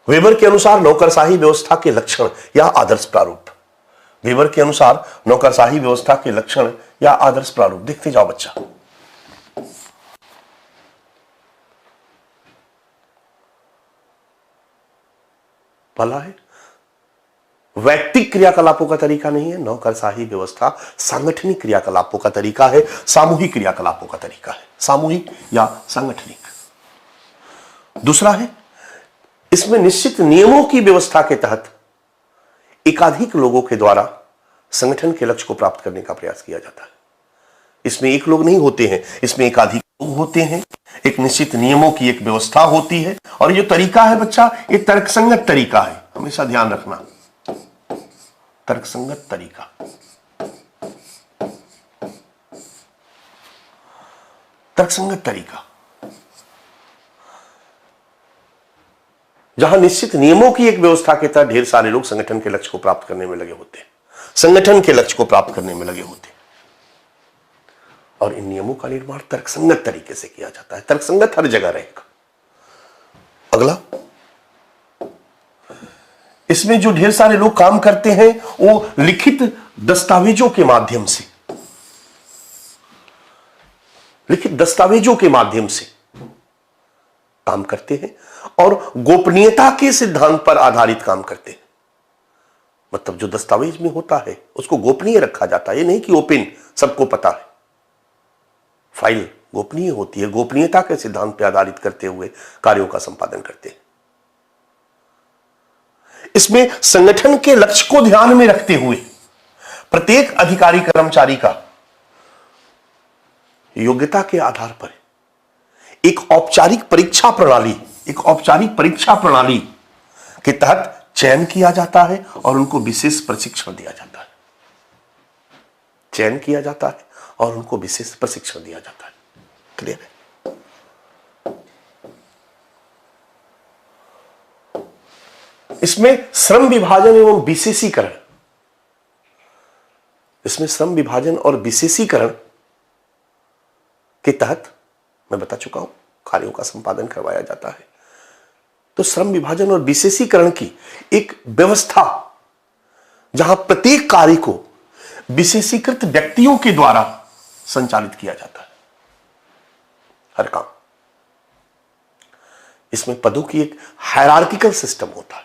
वेबर के अनुसार नौकरशाही व्यवस्था के लक्षण या आदर्श प्रारूप। वेबर के अनुसार नौकरशाही व्यवस्था के लक्षण या आदर्श प्रारूप, देखते जाओ बच्चा। भला है, वैयक्तिक क्रियाकलापों का तरीका नहीं है। नौकरशाही व्यवस्था सांगठनिक क्रियाकलापों का तरीका है, सामूहिक क्रियाकलापों का तरीका है, सामूहिक या सांगठनिक। दूसरा है, इसमें निश्चित नियमों की व्यवस्था के तहत एकाधिक लोगों के द्वारा संगठन के लक्ष्य को प्राप्त करने का प्रयास किया जाता है। इसमें एक लोग नहीं होते हैं, इसमें एकाधिक लोग होते हैं। एक निश्चित नियमों की एक व्यवस्था होती है, और ये तरीका है बच्चा, एक तर्कसंगत तरीका है। हमेशा ध्यान रखना, तर्कसंगत तरीका। तर्कसंगत तरीका जहां निश्चित नियमों की एक व्यवस्था के तहत ढेर सारे लोग संगठन के लक्ष्य को प्राप्त करने में लगे होते हैं, संगठन के लक्ष्य को प्राप्त करने में लगे होते हैं, और इन नियमों का निर्माण तर्कसंगत तरीके से किया जाता है। तर्कसंगत हर जगह रहेगा। अगला, इसमें जो ढेर सारे लोग काम करते हैं वो लिखित दस्तावेजों के माध्यम से, लिखित दस्तावेजों के माध्यम से काम करते हैं और गोपनीयता के सिद्धांत पर आधारित काम करते हैं। मतलब जो दस्तावेज में होता है उसको गोपनीय रखा जाता है। ये नहीं कि ओपन सबको पता है। फाइल गोपनीय होती है, गोपनीयता के सिद्धांत पर आधारित करते हुए कार्यों का संपादन करते हैं। इसमें संगठन के लक्ष्य को ध्यान में रखते हुए प्रत्येक अधिकारी कर्मचारी का योग्यता के आधार पर एक औपचारिक परीक्षा प्रणाली के तहत चयन किया जाता है और उनको विशेष प्रशिक्षण दिया जाता है। चयन किया जाता है और उनको विशेष प्रशिक्षण दिया जाता है। क्लियर है? इसमें श्रम विभाजन एवं विशेषीकरण, इसमें श्रम विभाजन और विशेषीकरण के तहत मैं बता चुका हूं कार्यों का संपादन करवाया जाता है। तो श्रम विभाजन और विशेषीकरण की एक व्यवस्था जहां प्रत्येक कार्य को विशेषीकृत व्यक्तियों के द्वारा संचालित किया जाता है, हर काम। इसमें पदों की एक हायरार्किकल सिस्टम होता है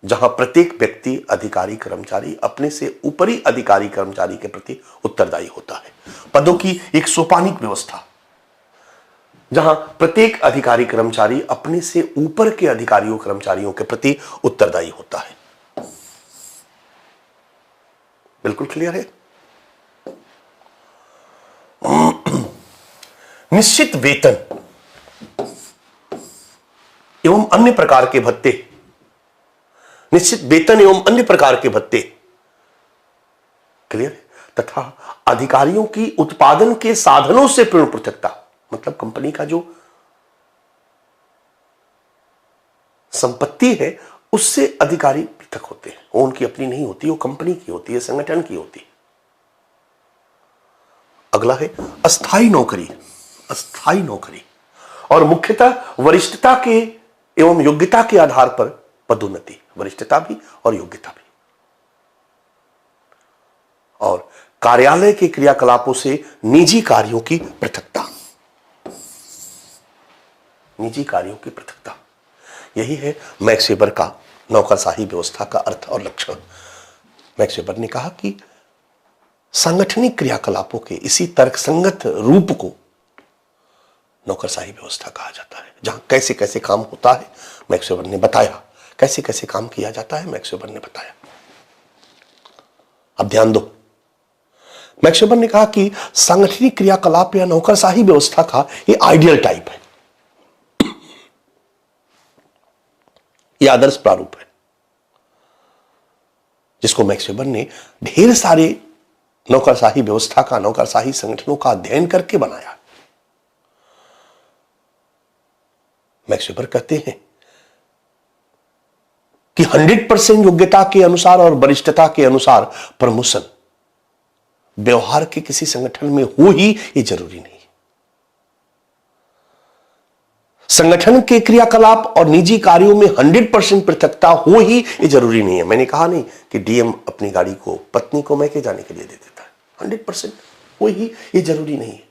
जहां प्रत्येक व्यक्ति, अधिकारी, कर्मचारी अपने से ऊपरी अधिकारी कर्मचारी के प्रति उत्तरदायी होता है। पदों की एक सोपानिक व्यवस्था जहां प्रत्येक अधिकारी कर्मचारी अपने से ऊपर के अधिकारियों कर्मचारियों के प्रति उत्तरदायी होता है। बिल्कुल क्लियर है? निश्चित वेतन एवं अन्य प्रकार के भत्ते, निश्चित वेतन एवं अन्य प्रकार के भत्ते, क्लियर? तथा अधिकारियों की उत्पादन के साधनों से पूर्ण पृथकता, मतलब कंपनी का जो संपत्ति है उससे अधिकारी पृथक होते हैं। वो उनकी अपनी नहीं होती, वो कंपनी की होती है, संगठन की होती है। अगला है अस्थाई नौकरी। अस्थाई नौकरी और मुख्यतः वरिष्ठता के एवं योग्यता के आधार पर पदोन्नति, वरिष्ठता भी और योग्यता भी। और कार्यालय के क्रियाकलापों से निजी कार्यों की पृथकता, निजी कार्यों की पृथकता, यही है मैक्स वेबर का नौकरशाही व्यवस्था का अर्थ और लक्षण। मैक्स वेबर ने कहा कि सांगठनिक क्रियाकलापों के इसी तर्कसंगत रूप को नौकरशाही व्यवस्था कहा जाता है, जहां कैसे कैसे काम होता है मैक्स वेबर ने बताया, कैसे कैसे काम किया जाता है मैक्स वेबर ने बताया। अब ध्यान दो, मैक्स वेबर ने कहा कि सांगठनिक क्रियाकलाप या नौकरशाही व्यवस्था का ये आइडियल टाइप है, ये आदर्श प्रारूप है, जिसको मैक्स वेबर ने ढेर सारे नौकरशाही व्यवस्था का, नौकरशाही संगठनों का अध्ययन करके बनाया। मैक्स वेबर कहते हैं कि 100% योग्यता के अनुसार और वरिष्ठता के अनुसार प्रमोशन व्यवहार के किसी संगठन में हो ही ये जरूरी नहीं। संगठन के क्रियाकलाप और निजी कार्यों में 100% पृथकता हो ही ये जरूरी नहीं है। मैंने कहा नहीं कि डीएम अपनी गाड़ी को पत्नी को मैके जाने के लिए दे देता है, 100% हो ही ये जरूरी नहीं है।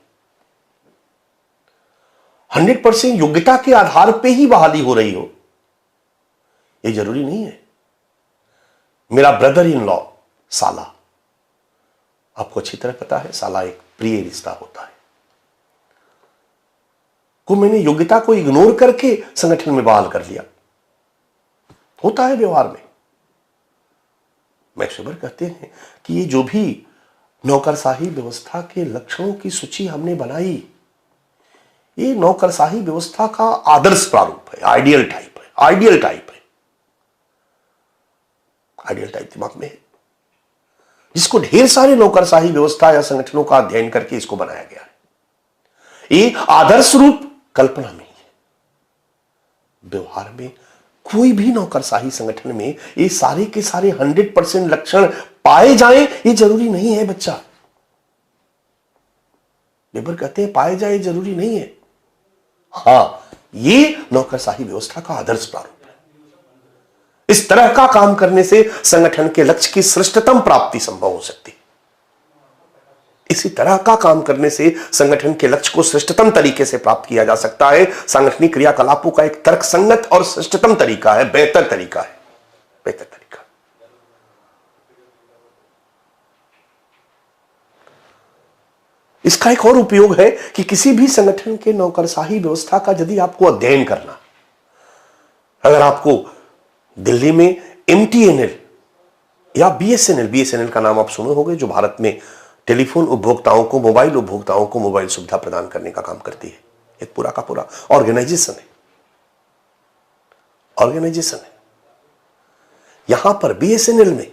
100% योग्यता के आधार पे ही बहाली हो रही हो ये जरूरी नहीं है। मेरा ब्रदर इन लॉ साला, आपको अच्छी तरह पता है साला एक प्रिय रिश्ता होता है, को मैंने योग्यता को इग्नोर करके संगठन में बहाल कर लिया, होता है व्यवहार में। मैक्स वेबर कहते हैं कि ये जो भी नौकरशाही व्यवस्था के लक्षणों की सूची हमने बनाई, ये नौकरशाही व्यवस्था का आदर्श प्रारूप है, आइडियल टाइप है, आइडियल टाइप है, आइडियल टाइप दिमाग में है, जिसको ढेर सारे नौकरशाही व्यवस्था या संगठनों का अध्ययन करके इसको बनाया गया है। ये आदर्श रूप कल्पना में है, व्यवहार में कोई भी नौकरशाही संगठन में ये सारे के सारे 100% लक्षण पाए जाएं ये जरूरी नहीं है बच्चा। वेबर कहते हैं पाए जाए जरूरी नहीं है। हां, ये नौकरशाही व्यवस्था का आदर्श प्रारूप है। इस तरह का काम करने से संगठन के लक्ष्य की श्रेष्ठतम प्राप्ति संभव हो सकती है। इसी तरह का काम करने से संगठन के लक्ष्य को श्रेष्ठतम तरीके से प्राप्त किया जा सकता है। सांगठनिक क्रियाकलापों का एक तर्कसंगत और श्रेष्ठतम तरीका है, बेहतर तरीका है, बेहतर तरीका। इसका एक और उपयोग है कि किसी भी संगठन के नौकरशाही व्यवस्था का यदि आपको अध्ययन करना, अगर आपको दिल्ली में एमटीएनएल या बीएसएनएल, बीएसएनएल का नाम आप सुने होंगे, जो भारत में टेलीफोन उपभोक्ताओं को, मोबाइल उपभोक्ताओं को मोबाइल सुविधा प्रदान करने का काम करती है, एक पूरा का पूरा ऑर्गेनाइजेशन है, ऑर्गेनाइजेशन है। यहां पर बीएसएनएल में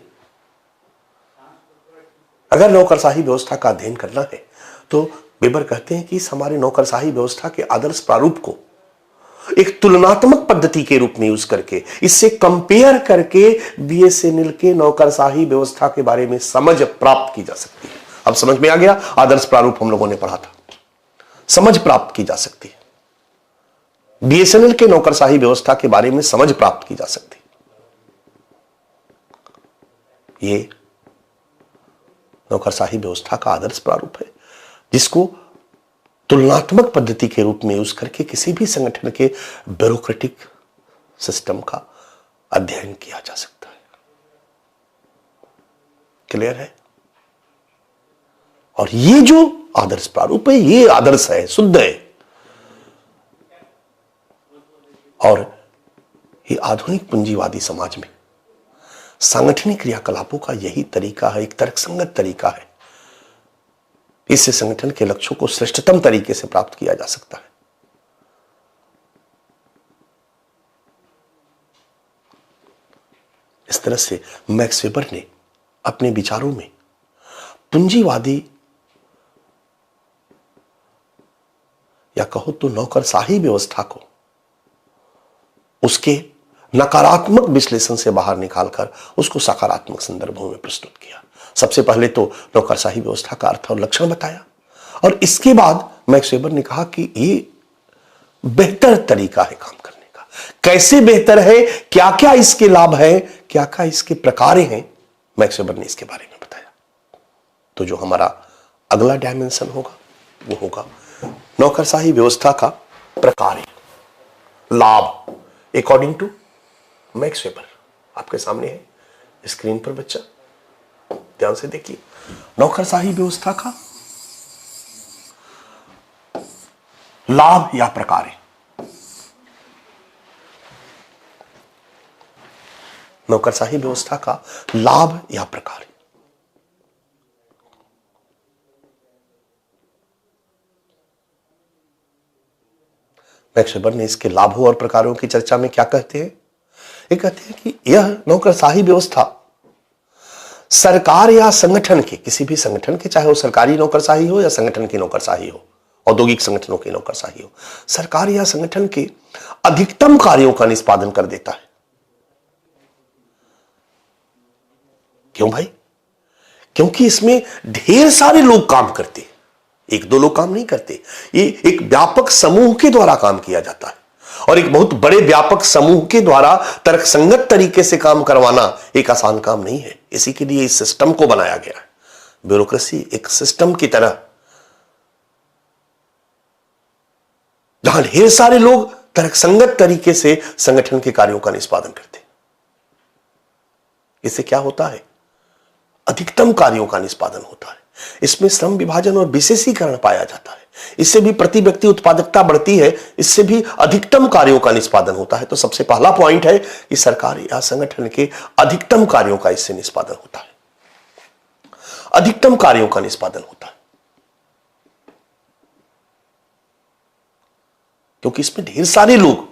अगर नौकरशाही व्यवस्था का अध्ययन करना है तो वेबर कहते हैं कि इस हमारे नौकरशाही व्यवस्था के आदर्श प्रारूप को एक तुलनात्मक पद्धति के रूप में यूज करके, इससे कंपेयर करके बीएसएनएल के नौकरशाही व्यवस्था के बारे में समझ प्राप्त की जा सकती है। अब समझ में आ गया, आदर्श प्रारूप हम लोगों ने पढ़ा था, समझ प्राप्त की जा सकती है। बीएसएनएल के नौकरशाही व्यवस्था के बारे में समझ प्राप्त की जा सकती है। ये नौकरशाही व्यवस्था का आदर्श प्रारूप है, जिसको तुलनात्मक पद्धति के रूप में यूज करके किसी भी संगठन के ब्यूरोक्रेटिक सिस्टम का अध्ययन किया जा सकता है। क्लियर है? और ये जो आदर्श प्रारूप है, ये आदर्श है, शुद्ध है। और ये आधुनिक पूंजीवादी समाज में सांगठनिक क्रियाकलापों का यही तरीका है, एक तर्कसंगत तरीका है। इससे संगठन के लक्ष्यों को श्रेष्ठतम तरीके से प्राप्त किया जा सकता है। इस तरह से मैक्स वेबर ने अपने विचारों में पूंजीवादी या कहो तो नौकरशाही व्यवस्था को उसके नकारात्मक विश्लेषण से बाहर निकालकर उसको सकारात्मक संदर्भों में प्रस्तुत किया। सबसे पहले तो नौकरशाही व्यवस्था का अर्थ और लक्षण बताया, और इसके बाद मैक्स वेबर ने कहा कि ये बेहतर तरीका है काम करने का। कैसे बेहतर है, क्या क्या इसके लाभ है, क्या क्या इसके प्रकार हैं, मैक्स वेबर ने इसके बारे में बताया। तो जो हमारा अगला डायमेंशन होगा वो होगा नौकरशाही व्यवस्था का प्रकार, लाभ अकॉर्डिंग टू मैक्स वेबर। आपके सामने है स्क्रीन पर, बच्चा ध्यान से देखिए। नौकरशाही व्यवस्था का लाभ या प्रकार है। नौकरशाही व्यवस्था का लाभ या प्रकार है। मैक्स वेबर ने इसके लाभों और प्रकारों की चर्चा में क्या कहते हैं? ये कहते हैं कि यह नौकरशाही व्यवस्था सरकार या संगठन के, किसी भी संगठन के, चाहे वो सरकारी नौकरशाही हो या संगठन की नौकरशाही हो, औद्योगिक संगठनों की नौकरशाही हो, सरकार या संगठन के अधिकतम कार्यों का निष्पादन कर देता है। क्यों भाई? क्योंकि इसमें ढेर सारे लोग काम करते हैं, एक दो लोग काम नहीं करते। ये एक व्यापक समूह के द्वारा काम किया जाता है, और एक बहुत बड़े व्यापक समूह के द्वारा तर्कसंगत तरीके से काम करवाना एक आसान काम नहीं है। इसी के लिए इस सिस्टम को बनाया गया है। ब्यूरोक्रेसी एक सिस्टम की तरह, जहां ढेर सारे लोग तर्कसंगत तरीके से संगठन के कार्यों का निष्पादन करते हैं। इससे क्या होता है? अधिकतम कार्यों का निष्पादन होता है। इसमें श्रम विभाजन और विशेषीकरण पाया जाता है। इससे भी प्रति व्यक्ति उत्पादकता बढ़ती है, इससे भी अधिकतम कार्यों का निष्पादन होता है। तो सबसे पहला पॉइंट है कि सरकार या संगठन के अधिकतम कार्यों का इससे निष्पादन होता है। अधिकतम कार्यों का निष्पादन होता है क्योंकि इसमें ढेर सारे लोग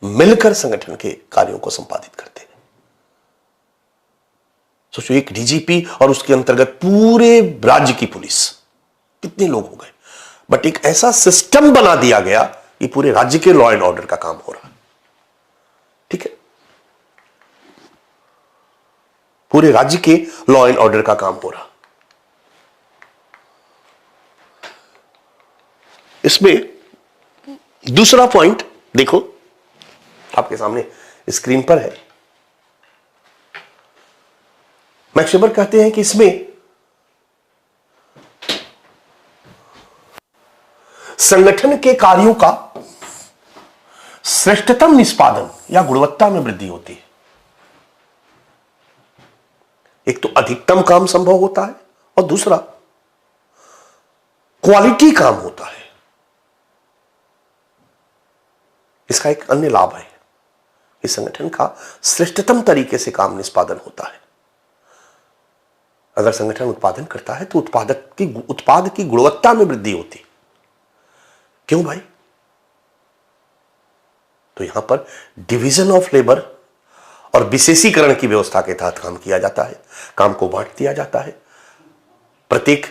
मिलकर संगठन के कार्यों को संपादित करते हैं। सोचो, एक डीजीपी और उसके अंतर्गत पूरे राज्य की पुलिस, कितने लोग हो गए, बट एक ऐसा सिस्टम बना दिया गया कि पूरे राज्य के लॉ एंड ऑर्डर का काम हो रहा है। ठीक है, पूरे राज्य के लॉ एंड ऑर्डर का काम हो रहा। इसमें दूसरा पॉइंट देखो, आपके सामने स्क्रीन पर है। मैक्स वेबर कहते हैं कि इसमें संगठन के कार्यों का श्रेष्ठतम निष्पादन या गुणवत्ता में वृद्धि होती है। एक तो अधिकतम काम संभव होता है, और दूसरा क्वालिटी काम होता है। इसका एक अन्य लाभ है कि संगठन का श्रेष्ठतम तरीके से काम निष्पादन होता है। अगर संगठन उत्पादन करता है तो उत्पाद की गुणवत्ता में वृद्धि होती है। क्यों भाई? तो यहां पर डिवीजन ऑफ लेबर और विशेषीकरण की व्यवस्था के तहत काम किया जाता है। काम को बांट दिया जाता है। प्रत्येक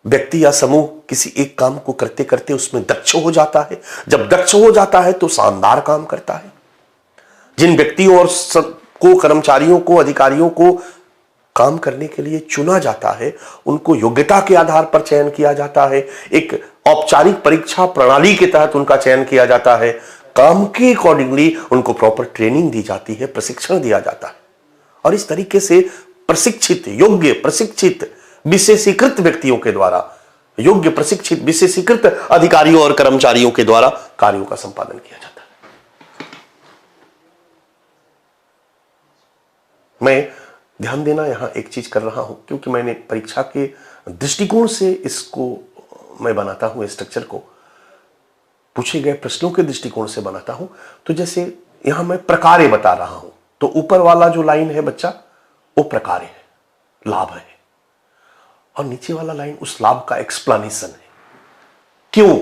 व्यक्ति या समूह किसी एक काम को करते करते उसमें दक्ष हो जाता है। जब दक्ष हो जाता है तो शानदार काम करता है। जिन व्यक्तियों और को, कर्मचारियों को, अधिकारियों को काम करने के लिए चुना जाता है, उनको योग्यता के आधार पर चयन किया जाता है। एक औपचारिक परीक्षा प्रणाली के तहत उनका चयन किया जाता है। काम के अकॉर्डिंगली उनको प्रॉपर ट्रेनिंग दी जाती है, प्रशिक्षण दिया जाता है। और इस तरीके से प्रशिक्षित, योग्य, प्रशिक्षित, विशेषीकृत व्यक्तियों के द्वारा, योग्य, प्रशिक्षित, विशेषीकृत अधिकारियों और कर्मचारियों के द्वारा कार्यों का संपादन किया जाता है। मैं ध्यान देना यहां एक चीज कर रहा हूं, क्योंकि मैंने परीक्षा के दृष्टिकोण से इसको मैं बनाता हूं, स्ट्रक्चर को पूछे गए प्रश्नों के दृष्टिकोण से बनाता हूं। तो जैसे यहां मैं प्रकार्य बता रहा हूं, तो ऊपर वाला जो लाइन है बच्चा, वो प्रकार्य है, लाभ है, और नीचे वाला लाइन उस लाभ का एक्सप्लेनेशन है। क्यों?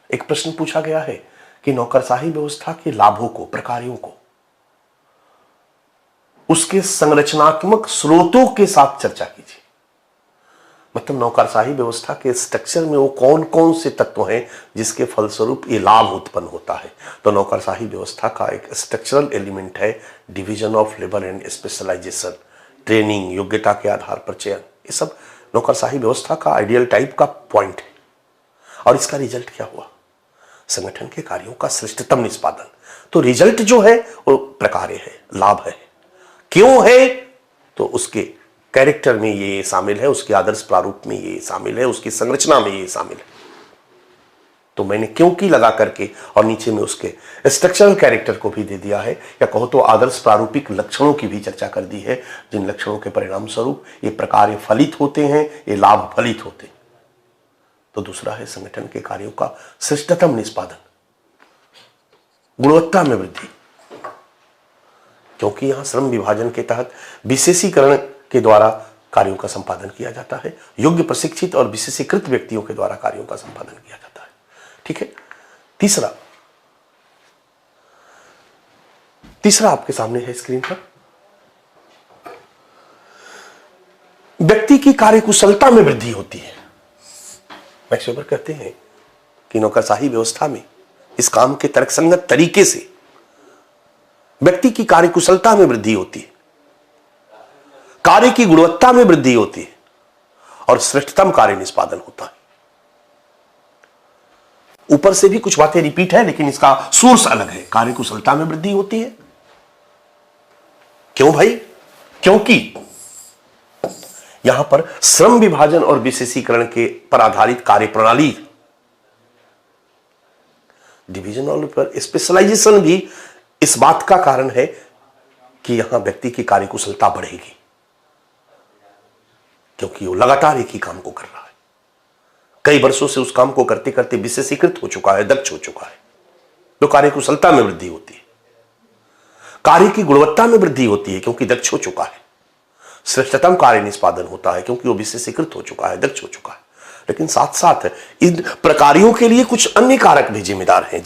एक प्रश्न पूछा गया है कि नौकरशाही व्यवस्था के लाभों को, प्रकार्यों को उसके संरचनात्मक स्रोतों के साथ चर्चा कीजिए। मतलब नौकरशाही व्यवस्था के स्ट्रक्चर में वो कौन कौन से तत्व हैं जिसके फलस्वरूप ये लाभ उत्पन्न होता है। तो नौकरशाही व्यवस्था का एक स्ट्रक्चरल एलिमेंट है division of labour and specialisation, training, योग्यता के आधार पर चयन। ये सब नौकरशाही व्यवस्था का आइडियल टाइप का पॉइंट है। और इसका रिजल्ट क्या हुआ? संगठन के कार्यों का श्रेष्ठतम निष्पादन। तो रिजल्ट जो है वो प्रकार्य है, लाभ है। क्यों है? तो उसके कैरेक्टर में ये शामिल है, उसके आदर्श प्रारूप में ये शामिल है, उसकी संरचना में ये शामिल है। तो मैंने क्यों की लगा करके और नीचे में उसके स्ट्रक्चरल कैरेक्टर को भी दे दिया है, या कहो तो आदर्श प्रारूपिक लक्षणों की भी चर्चा कर दी है, जिन लक्षणों के परिणाम स्वरूप ये प्रकार्य फलित होते हैं, ये लाभ फलित होते हैं। तो दूसरा है संगठन के कार्यों का श्रेष्ठतम निष्पादन, गुणवत्ता में वृद्धि, क्योंकि यहां श्रम विभाजन के तहत विशेषीकरण के द्वारा कार्यों का संपादन किया जाता है। योग्य, प्रशिक्षित और विशेषीकृत व्यक्तियों के द्वारा कार्यों का संपादन किया जाता है। ठीक है। तीसरा आपके सामने है स्क्रीन पर, व्यक्ति की कार्यकुशलता में वृद्धि होती है। मैक्स वेबर कहते हैं कि नौकरशाही व्यवस्था में इस काम के तर्कसंगत तरीके से व्यक्ति की कार्यकुशलता में वृद्धि होती है, कार्य की गुणवत्ता में वृद्धि होती है और श्रेष्ठतम कार्य निष्पादन होता है। ऊपर से भी कुछ बातें रिपीट है, लेकिन इसका सोर्स अलग है। कार्यकुशलता में वृद्धि होती है। क्यों भाई? क्योंकि यहां पर श्रम विभाजन और विशेषीकरण के पर आधारित कार्य प्रणाली, डिवीजन और स्पेशलाइजेशन भी इस बात का कारण है कि यहां व्यक्ति की कार्यकुशलता बढ़ेगी, क्योंकि वो लगातार एक ही काम को कर रहा है, कई वर्षों से उस काम को करते करते विशेषीकृत हो चुका है, दक्ष हो चुका है। तो कार्यकुशलता में वृद्धि होती है। कार्य की गुणवत्ता में वृद्धि होती है, क्योंकि दक्ष हो चुका है। श्रेष्ठतम कार्य निष्पादन होता है, क्योंकि वो विशेषीकृत हो चुका है, दक्ष हो चुका है। लेकिन साथ साथ इन प्रकारों के लिए कुछ अन्य कारक भी जिम्मेदार हैं।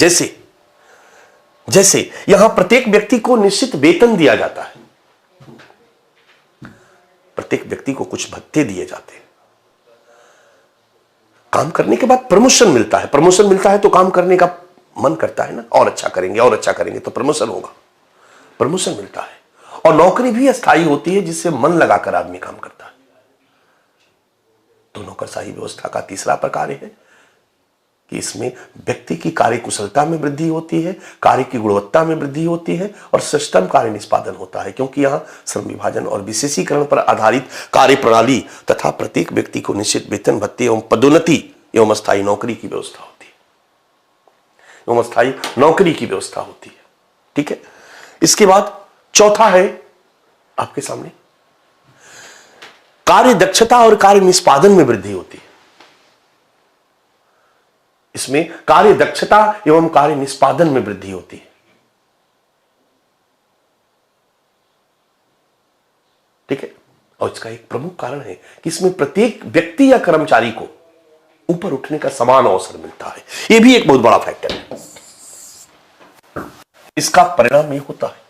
जैसे यहां प्रत्येक व्यक्ति को निश्चित वेतन दिया जाता है, प्रत्येक व्यक्ति को कुछ भत्ते दिए जाते हैं। काम करने के बाद प्रमोशन मिलता है। प्रमोशन मिलता है तो काम करने का मन करता है ना, और अच्छा करेंगे, और अच्छा करेंगे तो प्रमोशन होगा। प्रमोशन मिलता है और नौकरी भी अस्थायी होती है, जिससे मन लगाकर आदमी काम करता है। तो नौकरशाही व्यवस्था का तीसरा प्रकार है कि इसमें व्यक्ति की कार्यकुशलता में वृद्धि होती है, कार्य की गुणवत्ता में वृद्धि होती है और श्रेष्ठतम कार्य निष्पादन होता है, क्योंकि यहां श्रम विभाजन और विशेषीकरण पर आधारित कार्य प्रणाली तथा प्रत्येक व्यक्ति को निश्चित वेतन, भत्ते एवं पदोन्नति एवं अस्थायी नौकरी की व्यवस्था होती है, एवं अस्थायी नौकरी की व्यवस्था होती है। ठीक है। इसके बाद चौथा है आपके सामने, कार्य दक्षता और कार्य निष्पादन में वृद्धि होती है। इसमें कार्य दक्षता एवं कार्य निष्पादन में वृद्धि होती है। ठीक है। और इसका एक प्रमुख कारण है कि इसमें प्रत्येक व्यक्ति या कर्मचारी को ऊपर उठने का समान अवसर मिलता है। यह भी एक बहुत बड़ा फैक्टर है। इसका परिणाम यह होता है,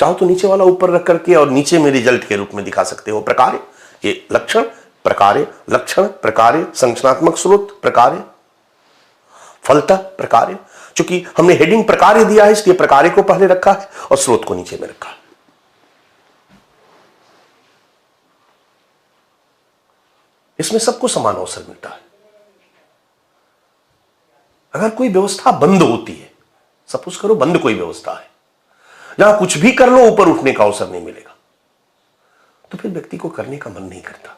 चाहो तो नीचे वाला ऊपर रख करके और नीचे में रिजल्ट के रूप में दिखा सकते हो। प्रकार्य, ये लक्षण, प्रकार्य, लक्षण, प्रकार्य, संरचनात्मक स्रोत, प्रकार्य, फलतः प्रकार्य। चूंकि हमने हेडिंग प्रकार्य दिया है इसलिए प्रकार्य को पहले रखा है और स्रोत को नीचे में रखा है। इसमें सबको समान अवसर मिलता है। अगर कोई व्यवस्था बंद होती है, सपोज करो बंद कोई व्यवस्था है जहां कुछ भी कर लो ऊपर उठने का अवसर नहीं मिलेगा, तो फिर व्यक्ति को करने का मन नहीं करता।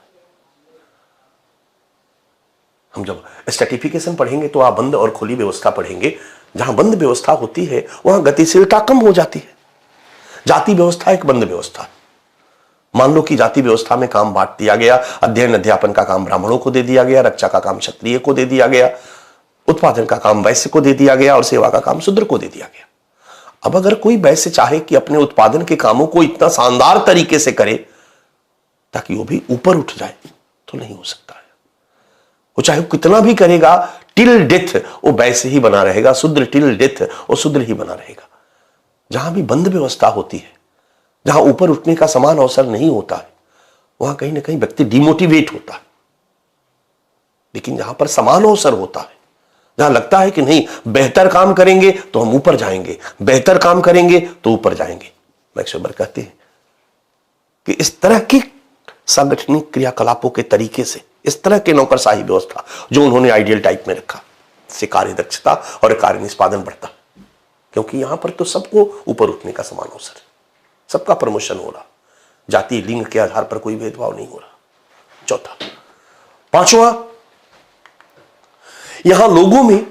हम जब स्ट्रैटिफिकेशन पढ़ेंगे तो आप बंद और खुली व्यवस्था पढ़ेंगे। जहां बंद व्यवस्था होती है वहां गतिशीलता कम हो जाती है। जाति व्यवस्था एक बंद व्यवस्था है। मान लो कि जाति व्यवस्था में काम बांट दिया गया, अध्ययन अध्यापन का काम ब्राह्मणों को दे दिया गया, रक्षा का काम क्षत्रिय को दे दिया गया, उत्पादन का काम वैश्य को दे दिया गया और सेवा का काम शूद्र को दे दिया गया। अब अगर कोई वैश्य चाहे कि अपने उत्पादन के कामों को इतना शानदार तरीके से करे ताकि वो भी ऊपर उठ जाए, तो नहीं हो सकता है। वो चाहे कितना भी करेगा, टिल डेथ वो वैश्य ही बना रहेगा, शूद्र टिल डेथ वो शूद्र ही बना रहेगा। जहां भी बंद व्यवस्था होती है, जहां ऊपर उठने का समान अवसर नहीं होता है, वहां कहीं ना कहीं व्यक्ति डिमोटिवेट होता है। लेकिन जहां पर समान अवसर होता है, जहां लगता है कि नहीं बेहतर काम करेंगे तो हम ऊपर जाएंगे, बेहतर काम करेंगे तो ऊपर जाएंगे। मैक्स वेबर कहते हैं कि इस तरह की सांगठनिक क्रियाकलापों के तरीके से, इस तरह के नौकरशाही व्यवस्था जो उन्होंने आइडियल टाइप में रखा, से कार्य दक्षता और कार्य निष्पादन बढ़ता। क्योंकि यहां पर तो सबको ऊपर उठने का समान अवसर है, सबका प्रमोशन हो रहा, जाति लिंग के आधार पर कोई भेदभाव नहीं हो रहा। चौथा, पांचवा, यहां लोगों में,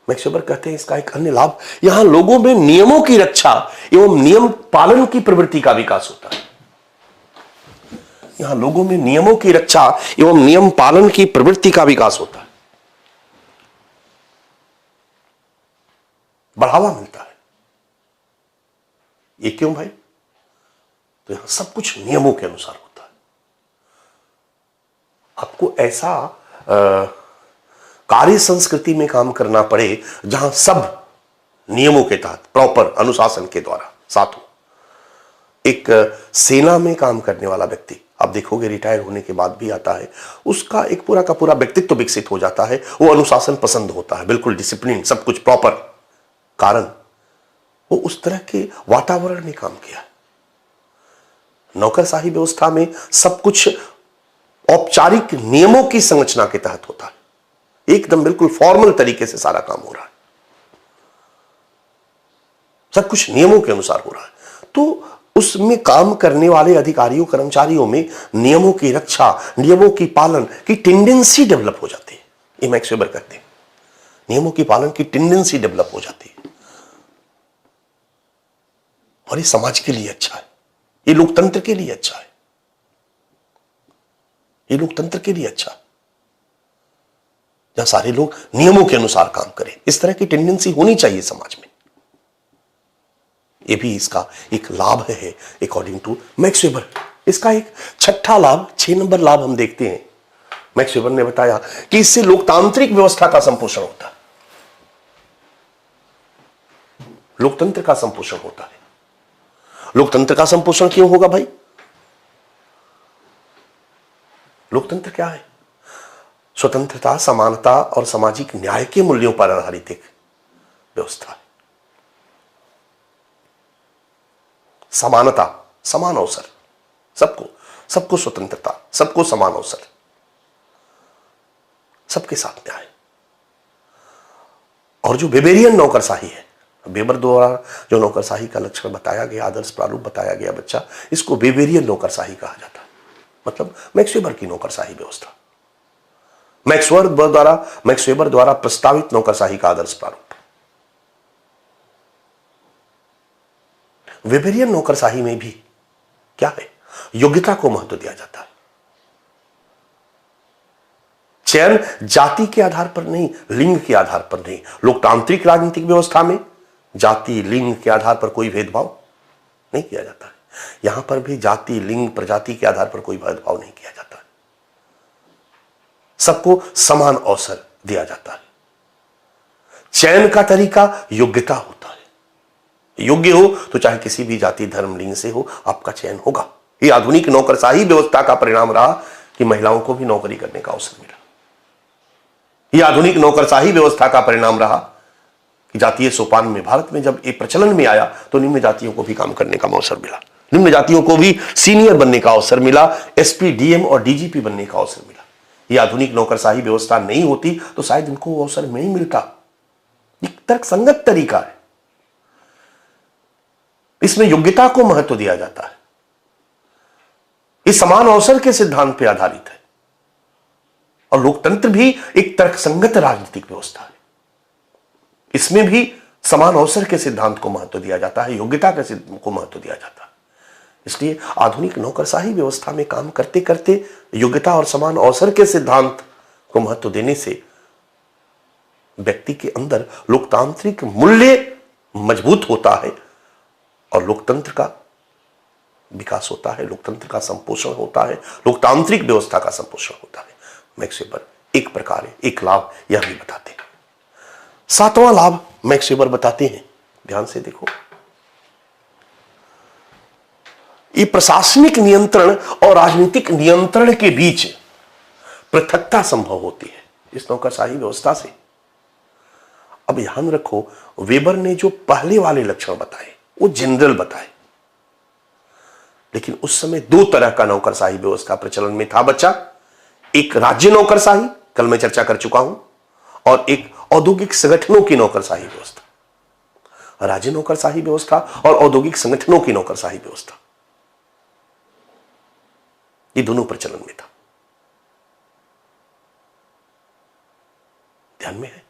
मैक्स वेबर कहते हैं इसका एक अन्य लाभ, यहां लोगों में नियमों की रक्षा एवं नियम पालन की प्रवृत्ति का विकास होता है। यहां लोगों में नियमों की रक्षा एवं नियम पालन की प्रवृत्ति का विकास होता है, बढ़ावा मिलता है। ये क्यों भाई? तो यहां सब कुछ नियमों के अनुसार होता है। आपको ऐसा कार्य संस्कृति में काम करना पड़े जहां सब नियमों के तहत प्रॉपर अनुशासन के द्वारा साथ हो। एक सेना में काम करने वाला व्यक्ति, आप देखोगे रिटायर होने के बाद भी आता है, उसका एक पूरा का पूरा व्यक्तित्व विकसित हो जाता है। वो अनुशासन पसंद होता है, बिल्कुल डिसिप्लिन, सब कुछ प्रॉपर। कारण वो उस तरह के वातावरण में काम किया। नौकरशाही व्यवस्था में सब कुछ औपचारिक नियमों की संरचना के तहत होता है, एकदम बिल्कुल फॉर्मल तरीके से सारा काम हो रहा है, सब कुछ नियमों के अनुसार हो रहा है। तो उसमें काम करने वाले अधिकारियों कर्मचारियों में नियमों की रक्षा, नियमों की पालन की टेंडेंसी डेवलप हो जाती है। ये मैक्स वेबर कहते हैं, नियमों की पालन की टेंडेंसी डेवलप हो जाती है। और ये समाज के लिए अच्छा है, ये लोकतंत्र के लिए अच्छा है, ये लोकतंत्र के लिए अच्छा है, जहां सारे लोग नियमों के अनुसार काम करें। इस तरह की टेंडेंसी होनी चाहिए समाज में। ये भी इसका एक लाभ है अकॉर्डिंग टू मैक्स वेबर। इसका एक छठा लाभ, 6 नंबर लाभ हम देखते हैं। मैक्स वेबर ने बताया कि इससे लोकतांत्रिक व्यवस्था का संपोषण होता है, लोकतंत्र का संपोषण होता है। लोकतंत्र का संपोषण क्यों होगा भाई? लोकतंत्र क्या है? स्वतंत्रता, समानता और सामाजिक न्याय के मूल्यों पर आधारित एक व्यवस्था है। समानता, समान अवसर, सबको स्वतंत्रता, सबको समान अवसर, सबके साथ न्याय। और जो वेबेरियन नौकरशाही है, वेबर द्वारा जो नौकरशाही का लक्षण बताया गया, आदर्श प्रारूप बताया गया बच्चा, इसको वेबेरियन नौकरशाही कहा जाता है। मतलब मैक्स वेबर की नौकरशाही व्यवस्था, मैक्स वेबर द्वारा प्रस्तावित नौकरशाही का आदर्श प्रारूप। वेबेरियन नौकरशाही में भी क्या है? योग्यता को महत्व दिया जाता है। चयन जाति के आधार पर नहीं, लिंग के आधार पर नहीं। लोकतांत्रिक राजनीतिक व्यवस्था में जाति लिंग के आधार पर कोई भेदभाव नहीं किया जाता है। यहां पर भी जाति लिंग प्रजाति के आधार पर कोई भेदभाव नहीं किया जाता है, सबको समान अवसर दिया जाता है। चयन का तरीका योग्यता होता है। योग्य हो तो चाहे किसी भी जाति धर्म लिंग से हो, आपका चयन होगा। ये आधुनिक नौकरशाही व्यवस्था का परिणाम रहा कि महिलाओं को भी नौकरी करने का अवसर मिला। यह आधुनिक नौकरशाही व्यवस्था का परिणाम रहा कि जातीय सोपान में भारत में जब ये प्रचलन में आया तो निम्न जातियों को भी काम करने का अवसर मिला, निम्न जातियों को भी सीनियर बनने का अवसर मिला, एसपी, डीएम और डीजीपी बनने का अवसर मिला। यह आधुनिक नौकरशाही व्यवस्था नहीं होती तो शायद इनको वो अवसर नहीं मिलता। एक तर्कसंगत तरीका है, इसमें योग्यता को महत्व दिया जाता है, इस समान अवसर के सिद्धांत पर आधारित है और लोकतंत्र भी एक तर्कसंगत राजनीतिक व्यवस्था है। इसमें भी समान अवसर के सिद्धांत को महत्व दिया जाता है, योग्यता के को महत्व दिया जाता है। इसलिए आधुनिक नौकरशाही व्यवस्था में काम करते करते योग्यता और समान अवसर के सिद्धांत को महत्व देने से व्यक्ति के अंदर लोकतांत्रिक मूल्य मजबूत होता है और लोकतंत्र का विकास होता है, लोकतंत्र का संपोषण होता है, लोकतांत्रिक व्यवस्था का संपोषण होता है। मैक्स वेबर एक प्रकार है, एक लाभ यह भी बताते हैं। सातवां लाभ मैक्स वेबर बताते हैं, ध्यान से देखो। ये प्रशासनिक नियंत्रण और राजनीतिक नियंत्रण के बीच पृथकता संभव होती है इस नौकरशाही व्यवस्था से। अब ध्यान रखो, वेबर ने जो पहले वाले लक्षण बताए वो जनरल बताए, लेकिन उस समय दो तरह का नौकरशाही व्यवस्था प्रचलन में था बच्चा। एक राज्य नौकरशाही, कल मैं चर्चा कर चुका हूं, और एक औद्योगिक संगठनों की नौकरशाही व्यवस्था। राज्य नौकरशाही व्यवस्था और औद्योगिक संगठनों की नौकरशाही व्यवस्था, ये दोनों प्रचलन में था। ध्यान में है?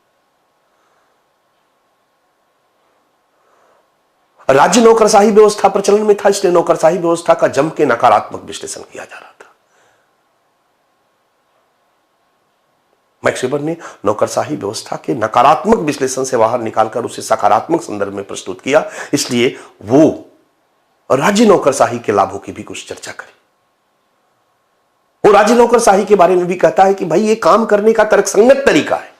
राज्य नौकरशाही व्यवस्था प्रचलन में था, इसलिए नौकरशाही व्यवस्था का जम के नकारात्मक विश्लेषण किया जा रहा था। मैक्स वेबर ने नौकरशाही व्यवस्था के नकारात्मक विश्लेषण से बाहर निकालकर उसे सकारात्मक संदर्भ में प्रस्तुत किया, इसलिए वो राज्य नौकरशाही के लाभों की भी कुछ चर्चा करी। वो राज्य नौकरशाही के बारे में भी कहता है कि भाई ये काम करने का तर्कसंगत तरीका है।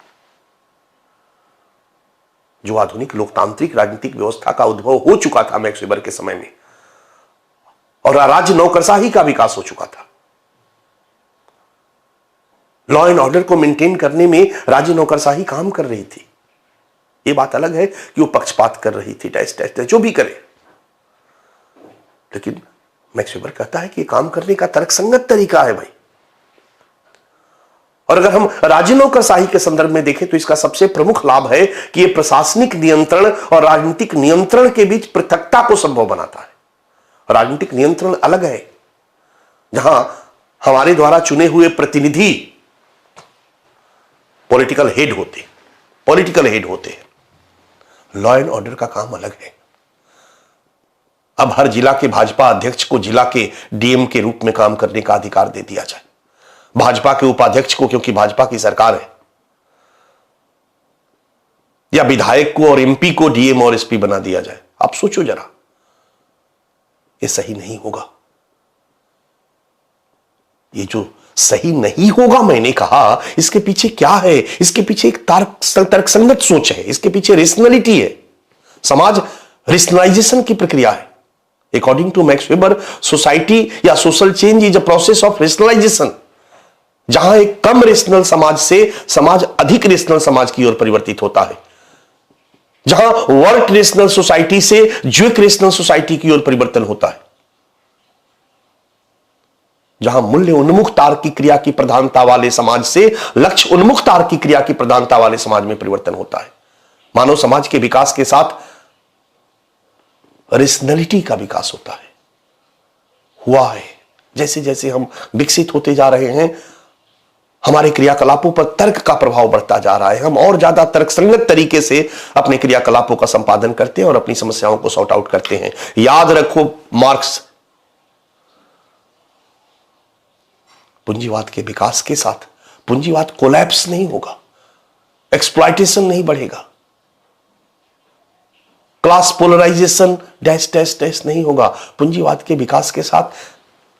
जो आधुनिक लोकतांत्रिक राजनीतिक व्यवस्था का उद्भव हो चुका था मैक्स वेबर के समय में, और राज्य नौकरशाही का विकास हो चुका था। लॉ एंड ऑर्डर को मेंटेन करने में राज्य नौकरशाही काम कर रही थी। यह बात अलग है कि वो पक्षपात कर रही थी, टेस्ट जो भी करे, लेकिन मैक्स वेबर कहता है कि काम करने का तर्कसंगत तरीका है भाई। और अगर हम राज्य नौकरशाही के संदर्भ में देखें तो इसका सबसे प्रमुख लाभ है कि यह प्रशासनिक नियंत्रण और राजनीतिक नियंत्रण के बीच पृथकता को संभव बनाता है। राजनीतिक नियंत्रण अलग है, जहां हमारे द्वारा चुने हुए प्रतिनिधि पॉलिटिकल हेड होते हैं। लॉ एंड ऑर्डर का काम अलग है। अब हर जिला के भाजपा अध्यक्ष को जिला के डीएम के रूप में काम करने का अधिकार दे दिया जाए, भाजपा के उपाध्यक्ष को, क्योंकि भाजपा की सरकार है, या विधायक को और एमपी को डीएम और एसपी बना दिया जाए। आप सोचो जरा, ये सही नहीं होगा। ये जो सही नहीं होगा मैंने कहा, इसके पीछे क्या है? इसके पीछे एक तर्कसंगत सोच है, इसके पीछे रेशनलिटी है। समाज रेशनलाइजेशन की प्रक्रिया है। According to Max Weber, society या social change is a process of rationalisation, जहां एक कम रेशनल समाज से समाज अधिक रेशनल समाज की ओर परिवर्तित होता है, जहां वर्क रेशनल सोसाइटी से ज्विक रेशनल सोसाइटी की ओर परिवर्तन होता है, जहां मूल्य उन्मुख तार्किक क्रिया की प्रधानता वाले समाज से लक्ष्य उन्मुख तार्किक क्रिया की प्रधानता वाले समाज में परिवर्तन होता है। मानव समाज के विकास के साथ रेशनलिटी का विकास होता है, हुआ है। जैसे जैसे हम विकसित होते जा रहे हैं, हमारे क्रियाकलापों पर तर्क का प्रभाव बढ़ता जा रहा है। हम और ज्यादा तर्कसंगत तरीके से अपने क्रियाकलापों का संपादन करते हैं और अपनी समस्याओं को सॉर्ट आउट करते हैं। याद रखो, मार्क्स पूंजीवाद के विकास के साथ पूंजीवाद कोलैप्स नहीं होगा, एक्सप्लॉयटेशन नहीं बढ़ेगा, class polarisation dash dash dash नहीं होगा। पूंजीवाद के विकास के साथ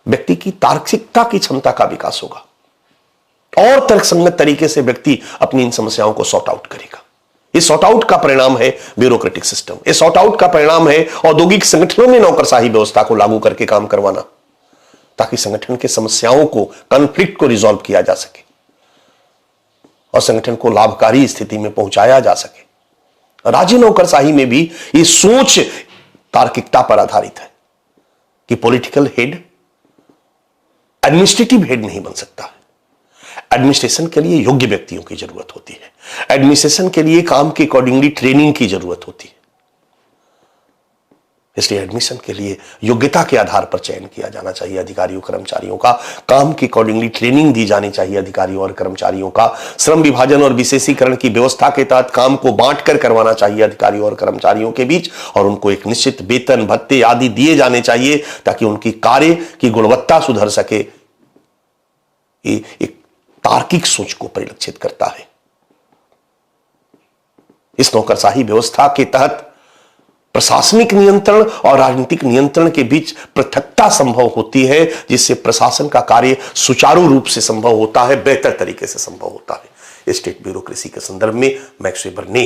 व्यक्ति की तार्किकता की क्षमता का विकास होगा और तर्कसंगत तरीके से व्यक्ति अपनी इन समस्याओं को सॉर्ट आउट करेगा। ये सॉर्ट आउट का परिणाम है ब्यूरोक्रेटिक सिस्टम, ये सॉर्ट आउट का परिणाम है औद्योगिक संगठनों में नौकरशाही व्यवस्था को लागू करके काम करवाना, ताकि संगठन के समस्याओं को, कॉन्फ्लिक्ट को रिजॉल्व किया जा सके और संगठन को लाभकारी स्थिति में पहुंचाया जा सके। राज्य नौकरशाही में भी ये सोच तार्किकता पर आधारित है कि पॉलिटिकल हेड एडमिनिस्ट्रेटिव हेड नहीं बन सकता है। एडमिनिस्ट्रेशन के लिए योग्य व्यक्तियों की जरूरत होती है, एडमिनिस्ट्रेशन के लिए काम के अकॉर्डिंगली ट्रेनिंग की जरूरत होती है। इसलिए एडमिशन के लिए योग्यता के आधार पर चयन किया जाना चाहिए अधिकारियों कर्मचारियों का, काम के अकॉर्डिंगली ट्रेनिंग दी जानी चाहिए अधिकारियों और कर्मचारियों का, श्रम विभाजन और विशेषीकरण की व्यवस्था के तहत काम को बांटकर करवाना चाहिए अधिकारियों और कर्मचारियों के बीच, और उनको एक निश्चित वेतन भत्ते आदि दिए जाने चाहिए ताकि उनकी कार्य की गुणवत्ता सुधर सके। ये एक तार्किक सोच को परिलक्षित करता है। इस नौकरशाही व्यवस्था के तहत प्रशासनिक नियंत्रण और राजनीतिक नियंत्रण के बीच पृथकता संभव होती है, जिससे प्रशासन का कार्य सुचारू रूप से संभव होता है, बेहतर तरीके से संभव होता है। स्टेट ब्यूरोक्रेसी के संदर्भ में मैक्स वेबर ने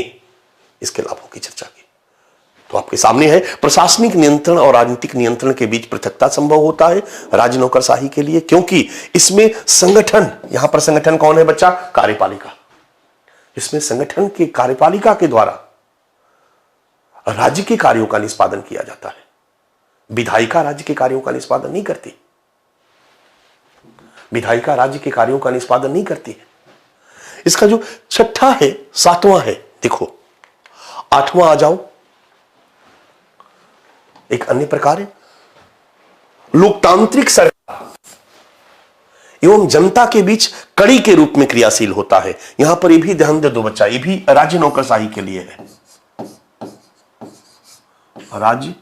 इसके लाभों की चर्चा की। तो आपके सामने है प्रशासनिक नियंत्रण और राजनीतिक नियंत्रण के बीच पृथकता संभव होता है राज्य नौकरशाही के लिए, क्योंकि इसमें संगठन, यहां पर संगठन कौन है बच्चा? कार्यपालिका। इसमें संगठन के कार्यपालिका के द्वारा राज्य के कार्यों का निष्पादन किया जाता है। विधायिका राज्य के कार्यों का निष्पादन नहीं करती, विधायिका राज्य के कार्यों का निष्पादन नहीं करती है। इसका जो छठा है, सातवां है, देखो आठवां आ जाओ, एक अन्य प्रकार है लोकतांत्रिक सरकार एवं जनता के बीच कड़ी के रूप में क्रियाशील होता है। यहां पर ये भी ध्यान दे दो बच्चा, ये भी राज्य नौकरशाही के लिए है। राज्य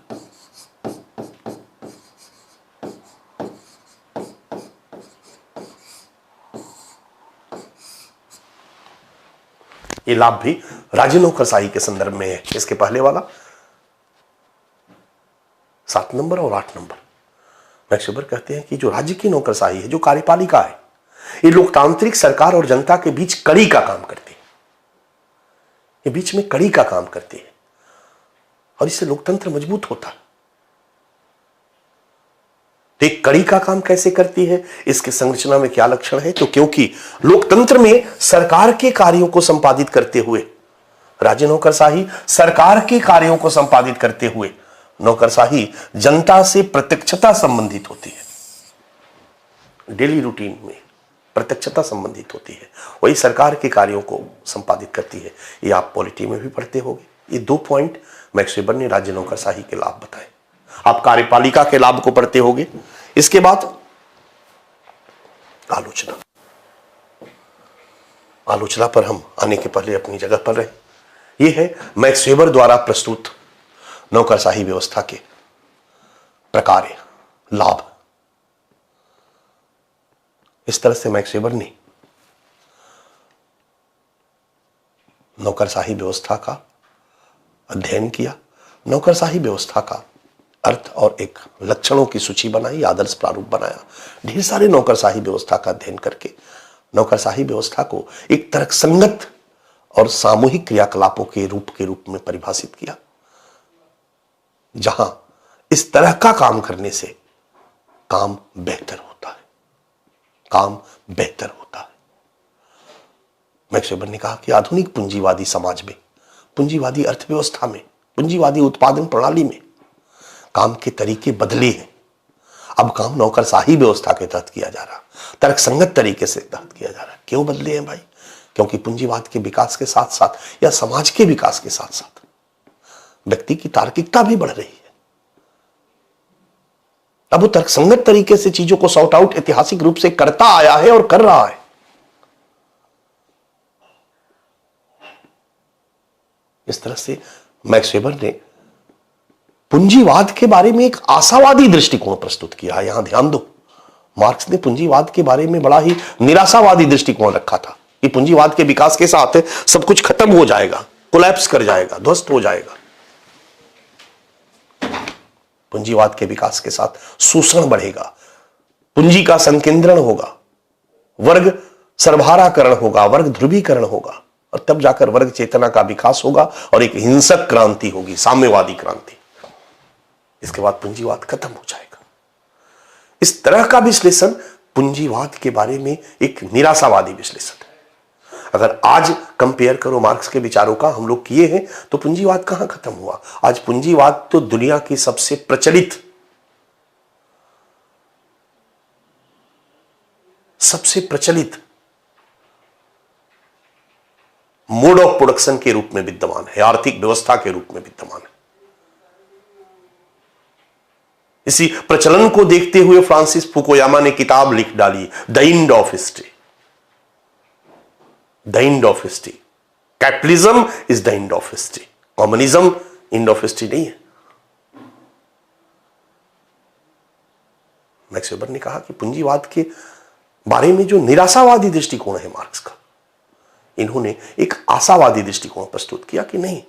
ये लाभ भी राज्य नौकरशाही के संदर्भ में है। इसके पहले वाला 7 नंबर और 8 नंबर मैक्स वेबर कहते हैं कि जो राज्य की नौकरशाही है, जो कार्यपालिका है, ये लोकतांत्रिक सरकार और जनता के बीच कड़ी का काम करती है। ये बीच में कड़ी का काम करती है और इससे लोकतंत्र मजबूत होता है। तो एक कड़ी का काम कैसे करती है, इसके संरचना में क्या लक्षण है? तो क्योंकि लोकतंत्र में सरकार के कार्यों को संपादित करते हुए, राज्य नौकरशाही सरकार के कार्यों को संपादित करते हुए, नौकरशाही जनता से प्रत्यक्षता संबंधित होती है। डेली रूटीन में प्रत्यक्षता संबंधित होती है, वही सरकार के कार्यों को संपादित करती है। ये आप पॉलिटी में भी पढ़ते होंगे। ये 2 पॉइंट मैक्स वेबर ने राज्य नौकरशाही के लाभ बताए। आप कार्यपालिका के लाभ को पढ़ते होंगे। इसके बाद आलोचना, आलोचना पर हम आने के पहले अपनी जगह पर रहे। यह है मैक्स वेबर द्वारा प्रस्तुत नौकरशाही व्यवस्था के प्रकार, लाभ। इस तरह से मैक्स वेबर ने नौकरशाही व्यवस्था का अध्ययन किया, नौकरशाही व्यवस्था का अर्थ और एक लक्षणों की सूची बनाई, आदर्श प्रारूप बनाया। ढेर सारे नौकरशाही व्यवस्था का अध्ययन करके नौकरशाही व्यवस्था को एक तर्कसंगत और सामूहिक क्रियाकलापों के रूप में परिभाषित किया, जहां इस तरह का काम करने से काम बेहतर होता है, काम बेहतर होता है। मैक्स वेबर ने कहा कि आधुनिक पूंजीवादी समाज में, पूंजीवादी अर्थव्यवस्था में, पूंजीवादी उत्पादन प्रणाली में काम के तरीके बदले हैं। अब काम नौकरशाही व्यवस्था के तहत किया जा रहा, तर्कसंगत तरीके से तहत किया जा रहा। क्यों बदले हैं भाई? क्योंकि पूंजीवाद के विकास के साथ साथ या समाज के विकास के साथ साथ व्यक्ति की तार्किकता भी बढ़ रही है। अब वो तर्कसंगत तरीके से चीजों को सॉर्ट आउट ऐतिहासिक रूप से करता आया है और कर रहा है। इस तरह से मैक्स वेबर ने पूंजीवाद के बारे में एक आशावादी दृष्टिकोण प्रस्तुत किया है। यहां ध्यान दो, मार्क्स ने पूंजीवाद के बारे में बड़ा ही निराशावादी दृष्टिकोण रखा था कि पूंजीवाद के विकास के साथ सब कुछ खत्म हो जाएगा, कोलैप्स कर जाएगा, ध्वस्त हो जाएगा। पूंजीवाद के विकास के साथ शोषण बढ़ेगा, पूंजी का संकेंद्रण होगा, वर्ग सर्वहाराकरण होगा, वर्ग ध्रुवीकरण होगा, और तब जाकर वर्ग चेतना का विकास होगा और एक हिंसक क्रांति होगी, साम्यवादी क्रांति। इसके बाद पूंजीवाद खत्म हो जाएगा। इस तरह का विश्लेषण पूंजीवाद के बारे में एक निराशावादी विश्लेषण है। अगर आज कंपेयर करो मार्क्स के विचारों का हम लोग किए हैं, तो पूंजीवाद कहां खत्म हुआ। आज पूंजीवाद तो दुनिया की सबसे प्रचलित मोड ऑफ प्रोडक्शन के रूप में विद्यमान है, आर्थिक व्यवस्था के रूप में विद्यमान है। इसी प्रचलन को देखते हुए फ्रांसिस फुकुयामा ने किताब लिख डाली, the end of history. The end of history, capitalism is the end of history, communism end of history नहीं है। मैक्स वेबर ने कहा कि पूंजीवाद के बारे में जो निराशावादी दृष्टिकोण है मार्क्स का, इन्होंने एक आशावादी दृष्टिकोण प्रस्तुत किया कि नहीं,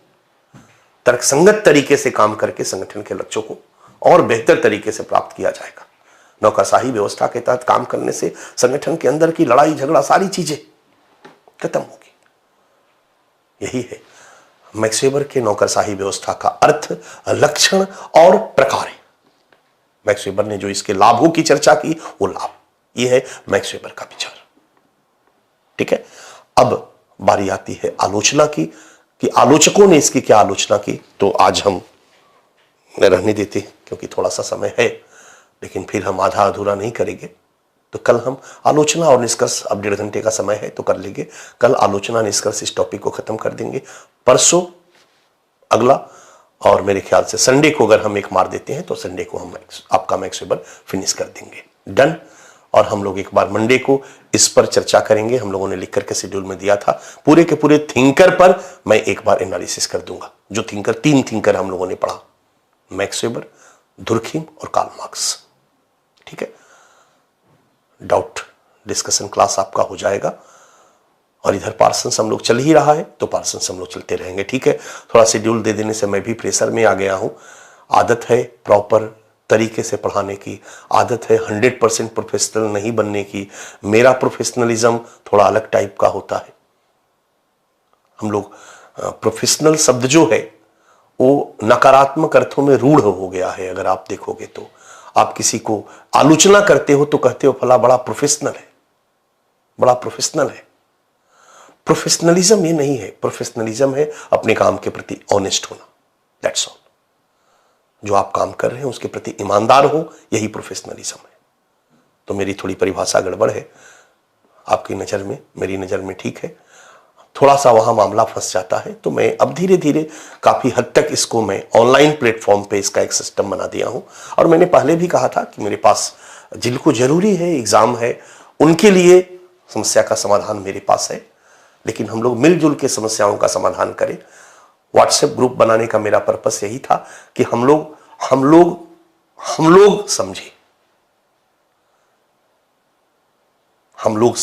तर्कसंगत तरीके से काम करके संगठन के लक्ष्यों को और बेहतर तरीके से प्राप्त किया जाएगा। नौकरशाही व्यवस्था के तहत काम करने से संगठन के अंदर की लड़ाई झगड़ा सारी चीजें खत्म होगी। यही है मैक्स वेबर के नौकरशाही व्यवस्था का अर्थ, लक्षण और प्रकार है। मैक्स वेबर ने जो इसके लाभों की चर्चा की वो लाभ, ये है मैक्स वेबर का विचार। ठीक है, अब बारी आती है आलोचना की कि आलोचकों ने इसकी क्या आलोचना की। तो आज हम रहने देते हैं क्योंकि थोड़ा सा समय है, लेकिन फिर हम आधा अधूरा नहीं करेंगे। तो कल हम आलोचना और निष्कर्ष, अब 1.5 घंटे का समय है तो कर लेंगे। कल आलोचना निष्कर्ष इस टॉपिक को खत्म कर देंगे। परसों अगला, और मेरे ख्याल से संडे को अगर हम एक मार देते हैं तो संडे को हम आपका मैक्स वेबर फिनिश कर देंगे। डन। और हम लोग एक बार मंडे को इस पर चर्चा करेंगे। हम लोगों ने लिख करके शेड्यूल में दिया था, पूरे के पूरे थिंकर पर मैं एक बार एनालिसिस कर दूंगा। जो थिंकर, 3 थिंकर हम लोगों ने पढ़ा, मैक्स वेबर, दुर्खीम और कार्ल मार्क्स। ठीक है, डाउट डिस्कशन क्लास आपका हो जाएगा। और इधर पार्सन्स हम लोग चल ही रहा है तो पार्सन्स हम लोग चलते रहेंगे। ठीक है, थोड़ा शेड्यूल दे देने से मैं भी प्रेशर में आ गया हूं। आदत है प्रॉपर तरीके से पढ़ाने की, आदत है 100% प्रोफेशनल नहीं बनने की। मेरा प्रोफेशनलिज्म थोड़ा अलग टाइप का होता है। हम लोग प्रोफेशनल शब्द जो है वो नकारात्मक अर्थों में रूढ़ हो गया है। अगर आप देखोगे तो आप किसी को आलोचना करते हो तो कहते हो फला बड़ा प्रोफेशनल है, बड़ा प्रोफेशनल है। प्रोफेशनलिज्म ये नहीं है। प्रोफेशनलिज्म है अपने काम के प्रति ऑनेस्ट होना, दैट्स ऑल। जो आप काम कर रहे हैं उसके प्रति ईमानदार हो, यही प्रोफेशनलिज्म है। तो मेरी थोड़ी परिभाषा गड़बड़ है आपकी नज़र में, मेरी नज़र में ठीक है। थोड़ा सा वहाँ मामला फंस जाता है तो मैं अब धीरे धीरे काफ़ी हद तक इसको मैं ऑनलाइन प्लेटफॉर्म पे इसका एक सिस्टम बना दिया हूँ। और मैंने पहले भी कहा था कि मेरे पास जिनको ज़रूरी है, एग्ज़ाम है, उनके लिए समस्या का समाधान मेरे पास है। लेकिन हम लोग मिलजुल के समस्याओं का समाधान करें। व्हाट्सएप ग्रुप बनाने का मेरा पर्पस यही था कि हम लोग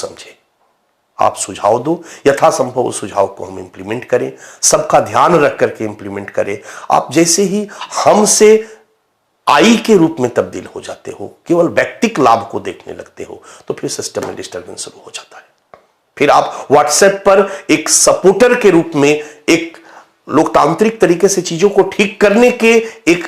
समझे, आप सुझाव दो, यथासंभव उस सुझाव को हम इंप्लीमेंट करें, सबका ध्यान रख करके इंप्लीमेंट करें। आप जैसे ही हमसे आई के रूप में तब्दील हो जाते हो, केवल व्यक्तिगत लाभ को देखने लगते हो, तो फिर सिस्टम में डिस्टर्बेंस शुरू हो जाता है। फिर आप व्हाट्सएप पर एक सपोर्टर के रूप में, एक लोकतांत्रिक तरीके से चीजों को ठीक करने के एक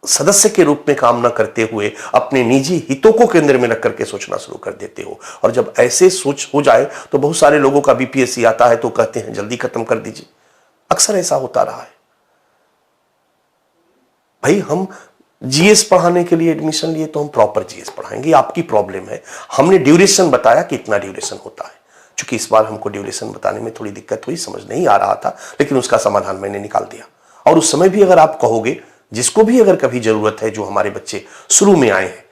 सदस्य के रूप में काम ना करते हुए अपने निजी हितों को केंद्र में रख करके सोचना शुरू कर देते हो। और जब ऐसे सोच हो जाए तो बहुत सारे लोगों का बीपीएससी आता है तो कहते हैं जल्दी खत्म कर दीजिए। अक्सर ऐसा होता रहा है। भाई हम जीएस पढ़ाने के लिए एडमिशन लिए तो हम प्रॉपर जीएस पढ़ाएंगे, आपकी प्रॉब्लम है। हमने ड्यूरेशन बताया कि इतना ड्यूरेशन होता है। चूंकि इस बार हमको ड्यूरेशन बताने में थोड़ी दिक्कत हुई, समझ नहीं आ रहा था, लेकिन उसका समाधान मैंने निकाल दिया। और उस समय भी अगर आप कहोगे, जिसको भी अगर कभी जरूरत है, जो हमारे बच्चे शुरू में आए हैं,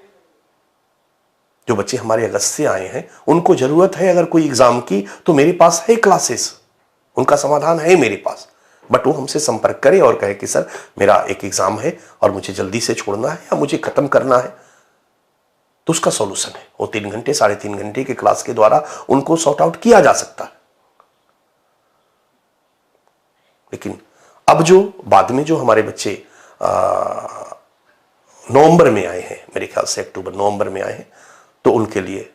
जो बच्चे हमारे अगस्त से आए हैं, उनको जरूरत है अगर कोई एग्जाम की, तो मेरे पास है क्लासेस, उनका समाधान है मेरे पास। बट वो हमसे संपर्क करे और कहे कि सर मेरा एक एग्जाम है और मुझे जल्दी से छोड़ना है या मुझे खत्म करना है, तो उसका सॉल्यूशन है। वो 3 घंटे 3.5 घंटे के क्लास के द्वारा उनको सॉर्ट आउट किया जा सकता है। लेकिन अब जो बाद में जो हमारे बच्चे नवंबर में आए हैं, मेरे ख्याल से अक्टूबर नवंबर में आए हैं, तो उनके लिए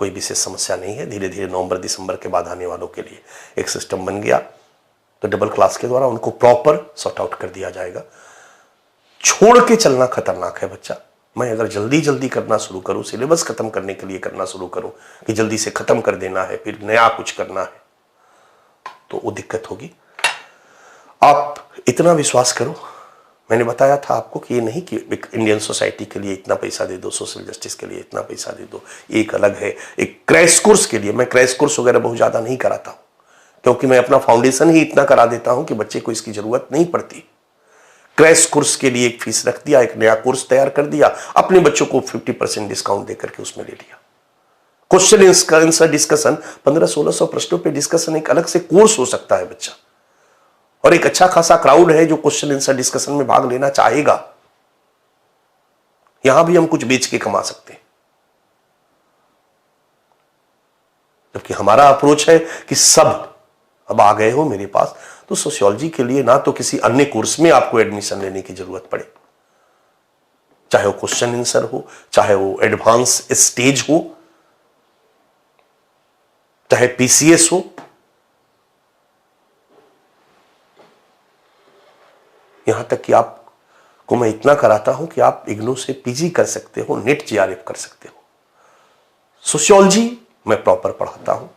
कोई विशेष समस्या नहीं है। धीरे धीरे नवंबर दिसंबर के बाद आने वालों के लिए एक सिस्टम बन गया तो डबल क्लास के द्वारा उनको प्रॉपर सॉर्ट आउट कर दिया जाएगा। छोड़ के चलना खतरनाक है बच्चा। मैं अगर जल्दी जल्दी करना शुरू करूं, सिलेबस खत्म करने के लिए करना शुरू करूं कि जल्दी से खत्म कर देना है फिर नया कुछ करना है, तो वो दिक्कत होगी। आप इतना विश्वास करो, मैंने बताया था आपको कि ये नहीं कि इंडियन सोसाइटी के लिए इतना पैसा दे दो, सोशल जस्टिस के लिए इतना पैसा दे दो, एक अलग है। एक क्रैश कोर्स के लिए मैं क्रैश कोर्स वगैरह बहुत ज़्यादा नहीं कराता हूँ, क्योंकि मैं अपना फाउंडेशन ही इतना करा देता हूँ कि बच्चे को इसकी ज़रूरत नहीं पड़ती। क्रैश कोर्स के लिए एक फीस रख दिया, एक नया कोर्स तैयार कर दिया, अपने बच्चों को 50% डिस्काउंट देकर के उसमें ले लिया। क्वेश्चन आंसर डिस्कशन 1500-1600 प्रश्नों पे डिस्कशन एक अलग से कोर्स हो सकता है बच्चा, और एक अच्छा खासा क्राउड है जो क्वेश्चन आंसर डिस्कशन में भाग लेना चाहेगा। यहां भी हम कुछ बेच के कमा सकते हैं, जबकि हमारा अप्रोच है कि सब अब आ गए हो मेरे पास तो सोशियोलॉजी के लिए ना तो किसी अन्य कोर्स में आपको एडमिशन लेने की जरूरत पड़े, चाहे वो क्वेश्चन आंसर हो, चाहे वो एडवांस स्टेज हो, चाहे पीसीएस हो। यहां तक कि आपको मैं इतना कराता हूं कि आप इग्नू से पीजी कर सकते हो, नेट जीआरएफ कर सकते हो। सोशियोलॉजी मैं प्रॉपर पढ़ाता हूं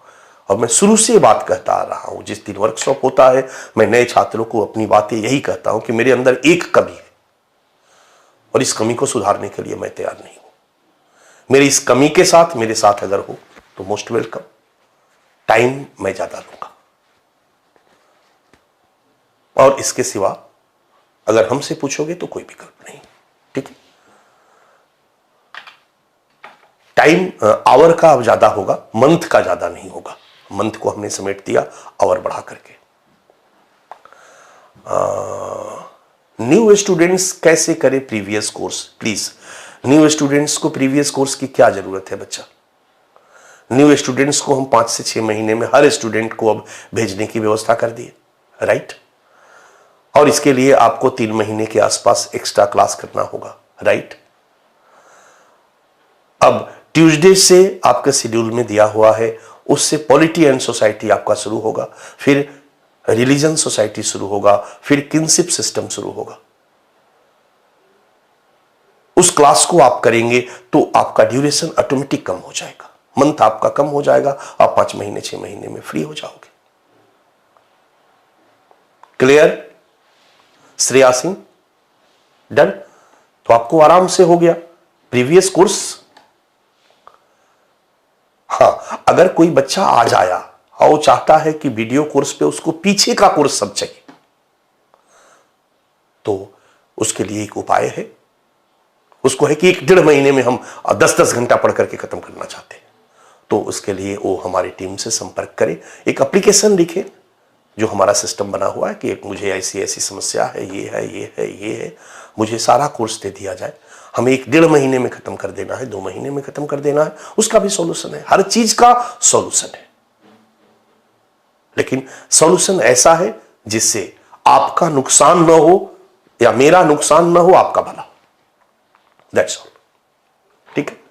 और मैं शुरू से बात कहता आ रहा हूं। जिस दिन वर्कशॉप होता है मैं नए छात्रों को अपनी बातें यही कहता हूं कि मेरे अंदर एक कमी है और इस कमी को सुधारने के लिए मैं तैयार नहीं हूं। मेरी इस कमी के साथ मेरे साथ अगर हो तो मोस्ट वेलकम। टाइम मैं ज्यादा लूंगा, और इसके सिवा अगर हमसे पूछोगे तो कोई विकल्प नहीं। ठीक है, टाइम आवर का अब ज्यादा होगा, मंथ का ज्यादा नहीं होगा। मंथ को हमने समेट दिया आवर बढ़ा करके। न्यू स्टूडेंट्स कैसे करें previous course? Please, new students को प्रीवियस कोर्स की क्या जरूरत है बच्चा? न्यू स्टूडेंट्स को हम 5 से 6 महीने में हर स्टूडेंट को अब भेजने की व्यवस्था कर दी, राइट? और इसके लिए आपको 3 महीने के आसपास एक्स्ट्रा क्लास करना होगा, राइट? अब ट्यूसडे से आपके शेड्यूल में दिया हुआ है, उससे पॉलिटी एंड सोसाइटी आपका शुरू होगा, फिर रिलीजन सोसाइटी शुरू होगा, फिर किनशिप सिस्टम शुरू होगा। उस क्लास को आप करेंगे तो आपका ड्यूरेशन ऑटोमेटिक कम हो जाएगा, मंथ आपका कम हो जाएगा, आप 5 महीने 6 महीने में फ्री हो जाओगे। क्लियर श्रेया सिंह? डन? तो आपको आराम से हो गया प्रीवियस कोर्स। हाँ, अगर कोई बच्चा आज आया और वो चाहता है कि वीडियो कोर्स पे उसको पीछे का कोर्स सब चाहिए, तो उसके लिए एक उपाय है। उसको है कि 1-1.5 महीने में हम 10-10 घंटा पढ़ करके खत्म करना चाहते हैं, तो उसके लिए वो हमारी टीम से संपर्क करे, एक एप्लीकेशन लिखे जो हमारा सिस्टम बना हुआ है कि मुझे ऐसी ऐसी समस्या है, ये है, ये है, ये है, मुझे सारा कोर्स दे दिया जाए। हमें 1-1.5 महीने में खत्म कर देना है, 2 महीने में खत्म कर देना है, उसका भी सॉल्यूशन है। हर चीज का सॉल्यूशन है, लेकिन सॉल्यूशन ऐसा है जिससे आपका नुकसान ना हो या मेरा नुकसान ना हो, आपका भला हो। That's all. ठीक है,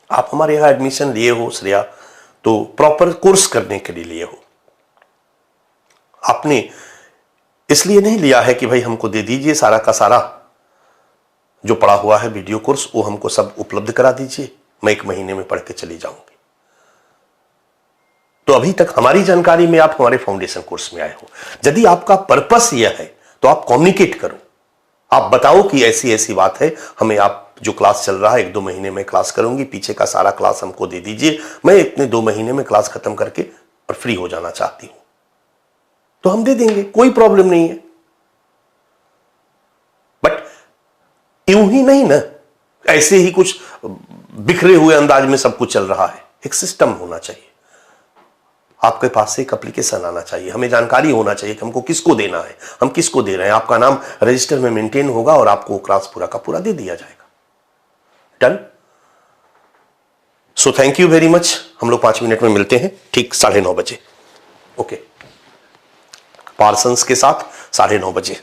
आप हमारे यहां एडमिशन लिए हो श्रेया, तो प्रॉपर कोर्स करने के लिए लिए हो। आपने इसलिए नहीं लिया है कि भाई हमको दे दीजिए सारा का सारा जो पढ़ा हुआ है वीडियो कोर्स, वो हमको सब उपलब्ध करा दीजिए, मैं 1 महीने में पढ़ के चली जाऊंगी। तो अभी तक हमारी जानकारी में आप हमारे फाउंडेशन कोर्स में आए हो। यदि आपका पर्पस यह है तो आप कम्युनिकेट करो, आप बताओ कि ऐसी ऐसी बात है, हमें आप जो क्लास चल रहा है 1-2 महीने में क्लास करूंगी, पीछे का सारा क्लास हमको दे दीजिए, मैं इतने 2 महीने में क्लास खत्म करके और फ्री हो जाना चाहती हूं, तो हम दे देंगे, कोई प्रॉब्लम नहीं है। बट यूं ही नहीं ना, ऐसे ही कुछ बिखरे हुए अंदाज में सब कुछ चल रहा है। एक सिस्टम होना चाहिए, आपके पास से एक एप्लीकेशन आना चाहिए, हमें जानकारी होना चाहिए कि हमको किसको देना है, हम किसको दे रहे हैं, आपका नाम रजिस्टर में मेंटेन होगा और आपको क्लास पूरा का पूरा दे दिया जाएगा। Done? So thank you very much. हम लोग 5 मिनट में मिलते हैं, ठीक 9:30 बजे। ओके, पार्सन्स के साथ 9:30 बजे।